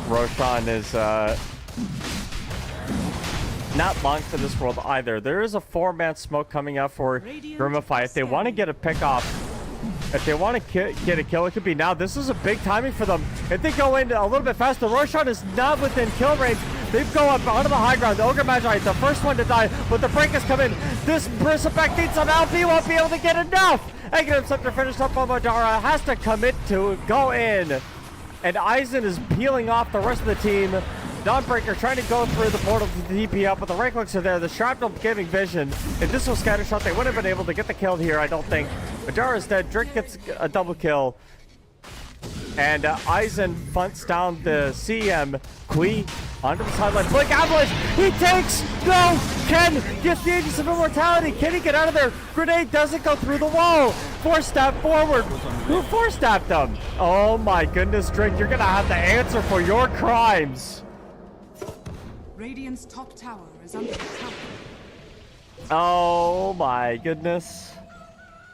Roshan is not long for this world either. There is a 4-man smoke coming out for Groomify. If they want to get a pick off, if they want to get a kill, it could be now. This is a big timing for them. If they go in a little bit faster, Roshan is not within kill range. They go up onto the high ground. The Ogre Magi, the first one to die, but the break has come in. This Bristleback needs some help. He won't be able to get enough. Aghanim Scepter finished up on Madara. Has to commit to go in. And Aizen is peeling off the rest of the team. Dawnbreaker trying to go through the portal to the DP up, but the right clicks are there. The shrapnel giving vision. If this was Scattershot, they wouldn't have been able to get the kill here, I don't think. Madara's dead. Drake gets a double kill. And Aizen fronts down the CM. Kui onto the sideline. Blink Avalanche. He takes. No. Ken gets the Aegis of Immortality. Can he get out of there? Grenade doesn't go through the wall. Force stab forward. Who force stabbed them? Oh my goodness, Drake. You're going to have to answer for your crimes. Radiant's top tower is under attack. Oh my goodness.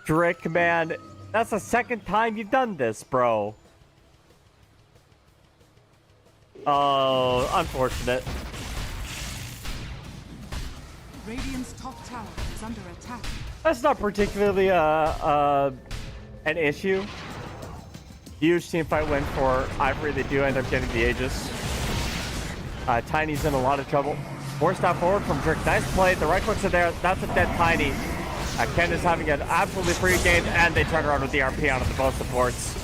Drake, man. That's the second time you've done this, bro. Oh, unfortunate. Radiant's top tower is under attack. That's not particularly an issue. Huge team fight win for Ivory. They do end up getting the Aegis. Tiny's in a lot of trouble. Forced out forward from Drake. Nice play. The right clicks are there. That's a dead Tiny. Ken is having an absolutely free game, and they turn around with the RP onto the both supports.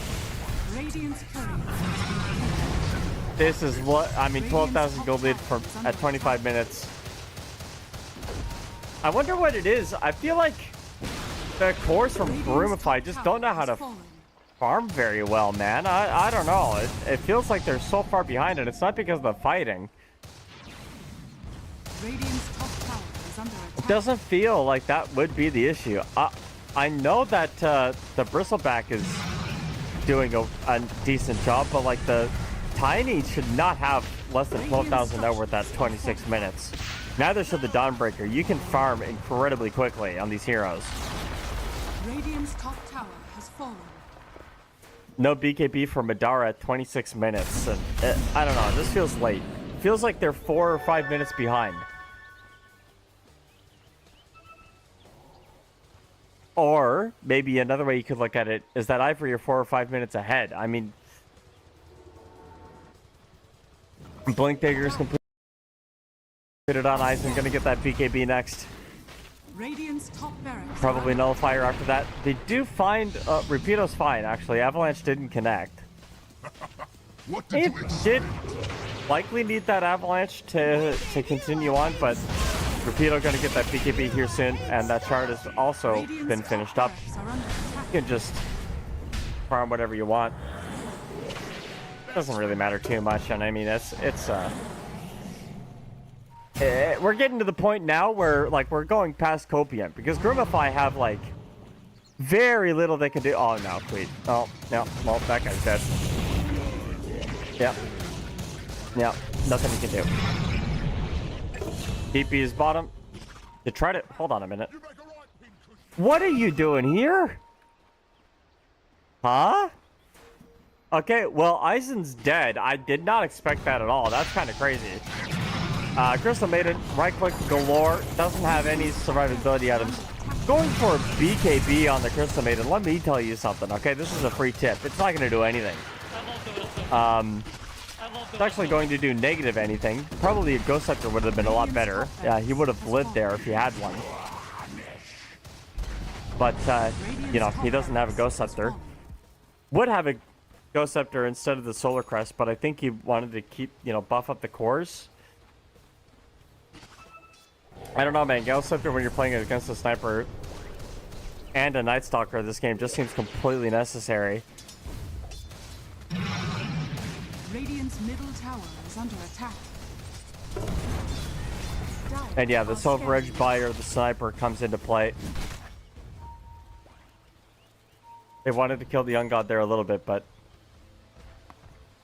Radiant's curry. This is what I mean. 12,000 gold lead for at 25 minutes. I wonder what it is. I feel like the cores from Groomify just don't know how to farm very well, man. I don't know. It feels like they're so far behind, and it's not because of the fighting. Radiant's top tower is under attack. It doesn't feel like that would be the issue. I know that the Bristleback is doing a decent job, but like the Tiny should not have less than 12,000 net worth at 26 minutes. Neither should the Dawnbreaker. You can farm incredibly quickly on these heroes. Radiant's top tower has fallen. No BKB for Madara at 26 minutes. And, I don't know. This feels late. Feels like they're 4 or 5 minutes behind. Or maybe another way you could look at it is that Ivory are 4 or 5 minutes ahead. I mean, Blink Digger's completed it on ice and gonna get that BKB next. Radiant's top barracks. Probably Nullifier after that. They do find Rapido's fine actually. Avalanche didn't connect. What did It you expect? did likely need that Avalanche to continue on, but Rapido gonna get that BKB here soon, and that chart has also Radiant's been top finished up. barracks are under attack. You can just farm whatever you want. Doesn't really matter too much, and I mean we're getting to the point now where like we're going past Copium because Groomify have like very little they can do. Oh no, Queen. Oh no, well that guy's dead. Yep. Yeah, nothing he can do. DP is bottom. You tried it. Hold on a minute. What are you doing here? Huh? Okay, well, Aizen's dead. I did not expect that at all. That's kind of crazy. Crystal Maiden, right click galore. Doesn't have any survivability items. Going for a BKB on the Crystal Maiden, let me tell you something, okay? This is a free tip. It's not going to do anything. It's actually going to do negative anything. Probably a Ghost Scepter would have been a lot better. Yeah, he would have lived there if he had one. But, you know, he doesn't have a Ghost Scepter. Would have a Ghost Scepter instead of the Solar Crest, but I think he wanted to keep, you know, buff up the cores. I don't know, man. Ghost Scepter when you're playing against a Sniper and a Night Stalker, this game just seems completely necessary. Radiant's middle tower is under attack. And yeah, the Silver Edge Buyer, the Sniper comes into play. They wanted to kill the Young God there a little bit, but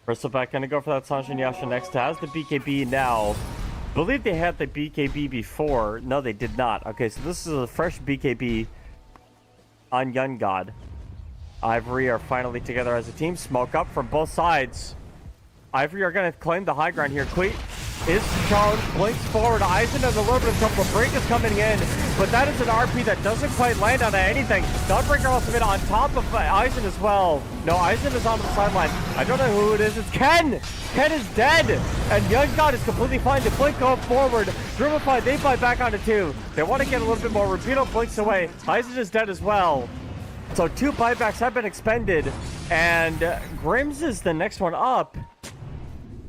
Bristleback gonna go for that Sanjin Yasha next. Has the BKB now. believe they had the BKB before. No, they did not. Okay, so this is a fresh BKB on Young God. Ivory are finally together as a team. Smoke up from both sides. Ivory are going to claim the high ground here. Queet is shown, blinks forward. Eisen has a little bit of trouble. Break is coming in, but that is an RP that doesn't quite land on anything. Dawnbreaker ultimate on top of Eisen as well. No, Eisen is on the sideline. I don't know who it is. It's Ken! Ken is dead! And Young God is completely fine to blink going forward. Groomify, they fly back onto 2. They want to get a little bit more. Rapido blinks away. Eisen is dead as well. So 2 buybacks have been expended, and Grims is the next one up.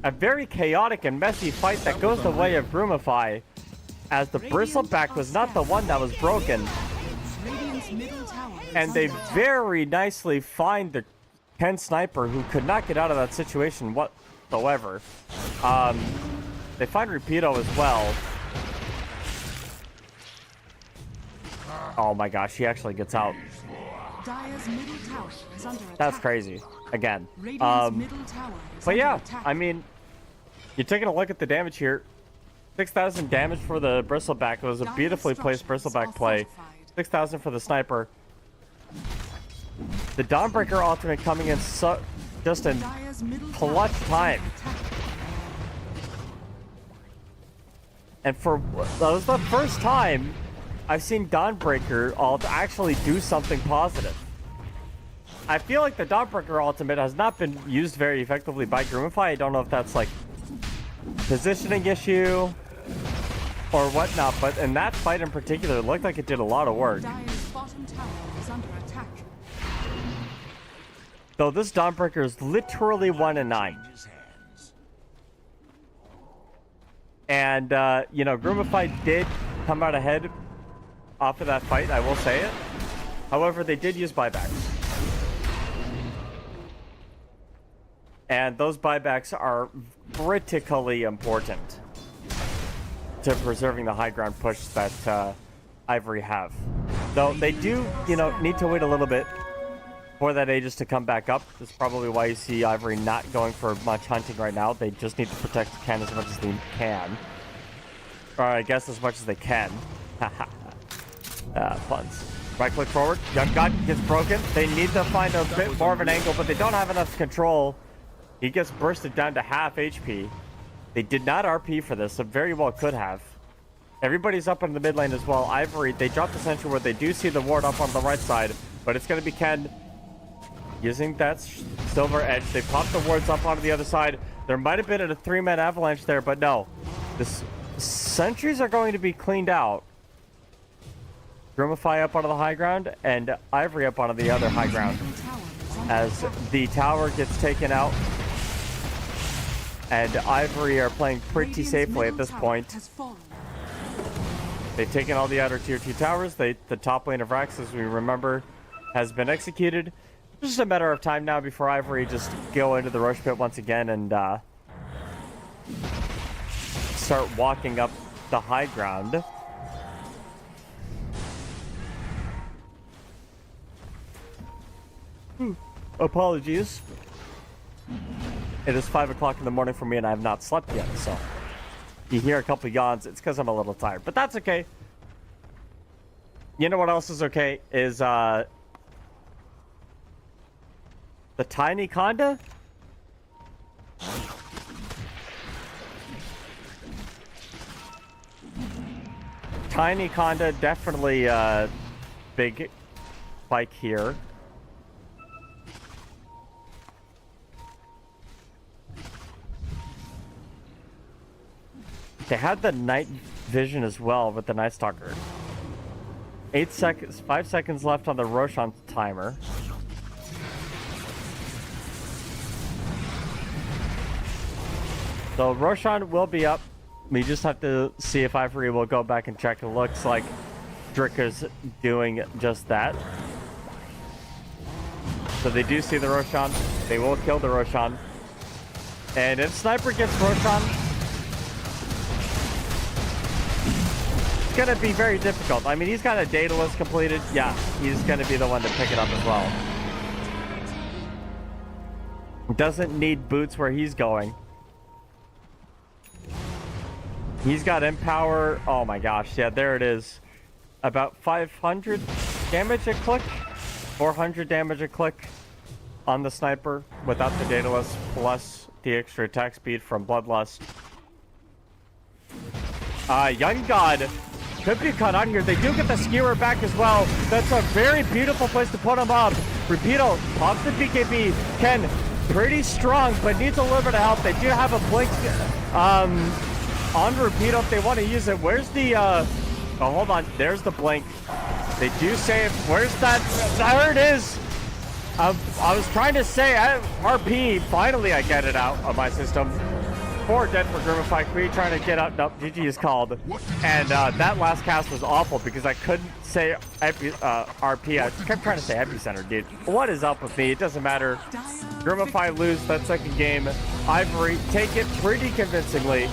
A very chaotic and messy fight that goes the way of Groomify, as the bristleback was not the one that was broken. Radiant's middle tower is And they under attack. very nicely find the Ken sniper who could not get out of that situation whatsoever. They find Rapido as well. Oh my gosh, he actually gets out. Dire's middle tower is under attack. That's crazy. Again. Radiant's middle tower is But under yeah, attack. I mean, you're taking a look at the damage here. 6,000 damage for the bristleback. It was a Dire's beautifully placed structures bristleback are play. fortified. 6,000 for the sniper. The Dawnbreaker ultimate coming in just in Dire's middle clutch tower is time. under attack. And that was the first time I've seen Dawnbreaker ult actually do something positive. I feel like the Dawnbreaker ultimate has not been used very effectively by Groomify. I don't know if that's like positioning issue or whatnot, but in that fight in particular, it looked like it did a lot of work. Dire's bottom tower is under attack. Though this Dawnbreaker is literally 1-9. And, you know, Groomify did come out ahead off of that fight, I will say it. However, they did use buybacks. And those buybacks are critically important to preserving the high ground push that Ivory have. Though they do, you know, need to wait a little bit for that Aegis to come back up. That's probably why you see Ivory not going for much hunting right now. They just need to protect Ken as much as they can. Or I guess as much as they can. Puns. Right click forward. Young God gets broken. They need to find a bit more of an angle, but they don't have enough control. He gets bursted down to half HP. They did not RP for this, so very well could have. Everybody's up in the mid lane as well. Ivory, they dropped the sentry where they do see the ward up on the right side, but it's going to be Ken using that silver edge. They popped the wards up onto the other side. There might have been a 3-man avalanche there, but no. The sentries are going to be cleaned out. Groomify up onto the high ground, and Ivory up onto the other high ground. As the tower gets taken out, and Ivory are playing pretty safely at this point. They've taken all the outer tier 2 towers. The top lane of Rax, as we remember, has been executed. It's just a matter of time now before Ivory just go into the rush pit once again and start walking up the high ground. Apologies. It is 5 o'clock in the morning for me and I have not slept yet, so you hear a couple yawns. It's because I'm a little tired, but that's okay. You know what else is okay is the tiny conda. Tiny conda, definitely big spike here. They had the night vision as well with the Night Stalker. 8 seconds, 5 seconds left on the Roshan timer. So Roshan will be up. We just have to see if Ivory will go back and check. It looks like Dricker's doing just that. So they do see the Roshan. They will kill the Roshan. And if Sniper gets Roshan, it's going to be very difficult. I mean, he's got a Daedalus completed. Yeah, he's going to be the one to pick it up as well. Doesn't need boots where he's going. He's got Empower. Oh my gosh, yeah, there it is. About 500 damage a click, 400 damage a click on the sniper without the Daedalus, plus the extra attack speed from Bloodlust. Young God could be caught on here. They do get the skewer back as well. That's a very beautiful place to put him up. Rapido pops the BKB. Ken, pretty strong, but needs a little bit of help. They do have a blink on Rapido if they want to use it. Where's the oh, hold on. There's the blink. They do save. Where's that? There it is. I was trying to say RP. Finally, I get it out of my system. Poor dead for Groomify. Queen trying to get out. Nope, GG is called. And that last cast was awful because I couldn't say RP. I kept trying to say epicenter, dude. What is up with me? It doesn't matter. Groomify lose that second game. Ivory take it pretty convincingly.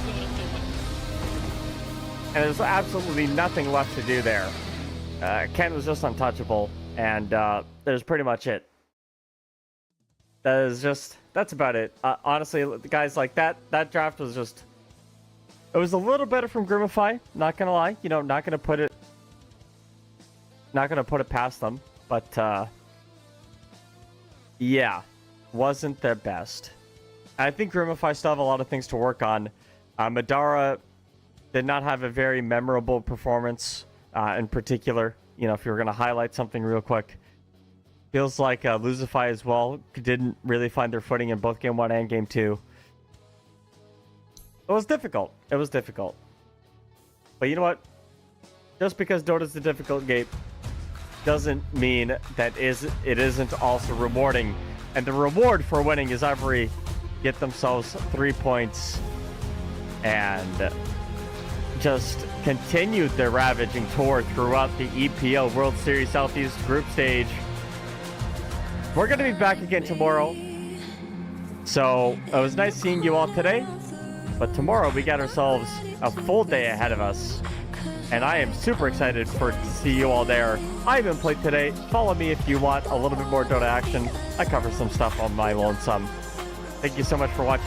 And there's absolutely nothing left to do there. Ken was just untouchable. And there's pretty much it. That's about it. Honestly, guys, like that draft was just, it was a little better from Groomify, not gonna lie. You know, not gonna put it past them, but yeah, wasn't their best. I think Groomify still have a lot of things to work on. Madara did not have a very memorable performance in particular. You know, if you were gonna highlight something real quick. Feels like Losify as well didn't really find their footing in both Game 1 and Game 2. It was difficult. It was difficult. But you know what? Just because Dota's a difficult game doesn't mean that it isn't also rewarding. And the reward for winning is Ivory get themselves 3 points and just continued their ravaging tour throughout the EPL World Series Southeast group stage. We're going to be back again tomorrow. So it was nice seeing you all today. But tomorrow we got ourselves a full day ahead of us. And I am super excited to see you all there. I haven't played today. Follow me if you want a little bit more Dota action. I cover some stuff on my lonesome. Thank you so much for watching.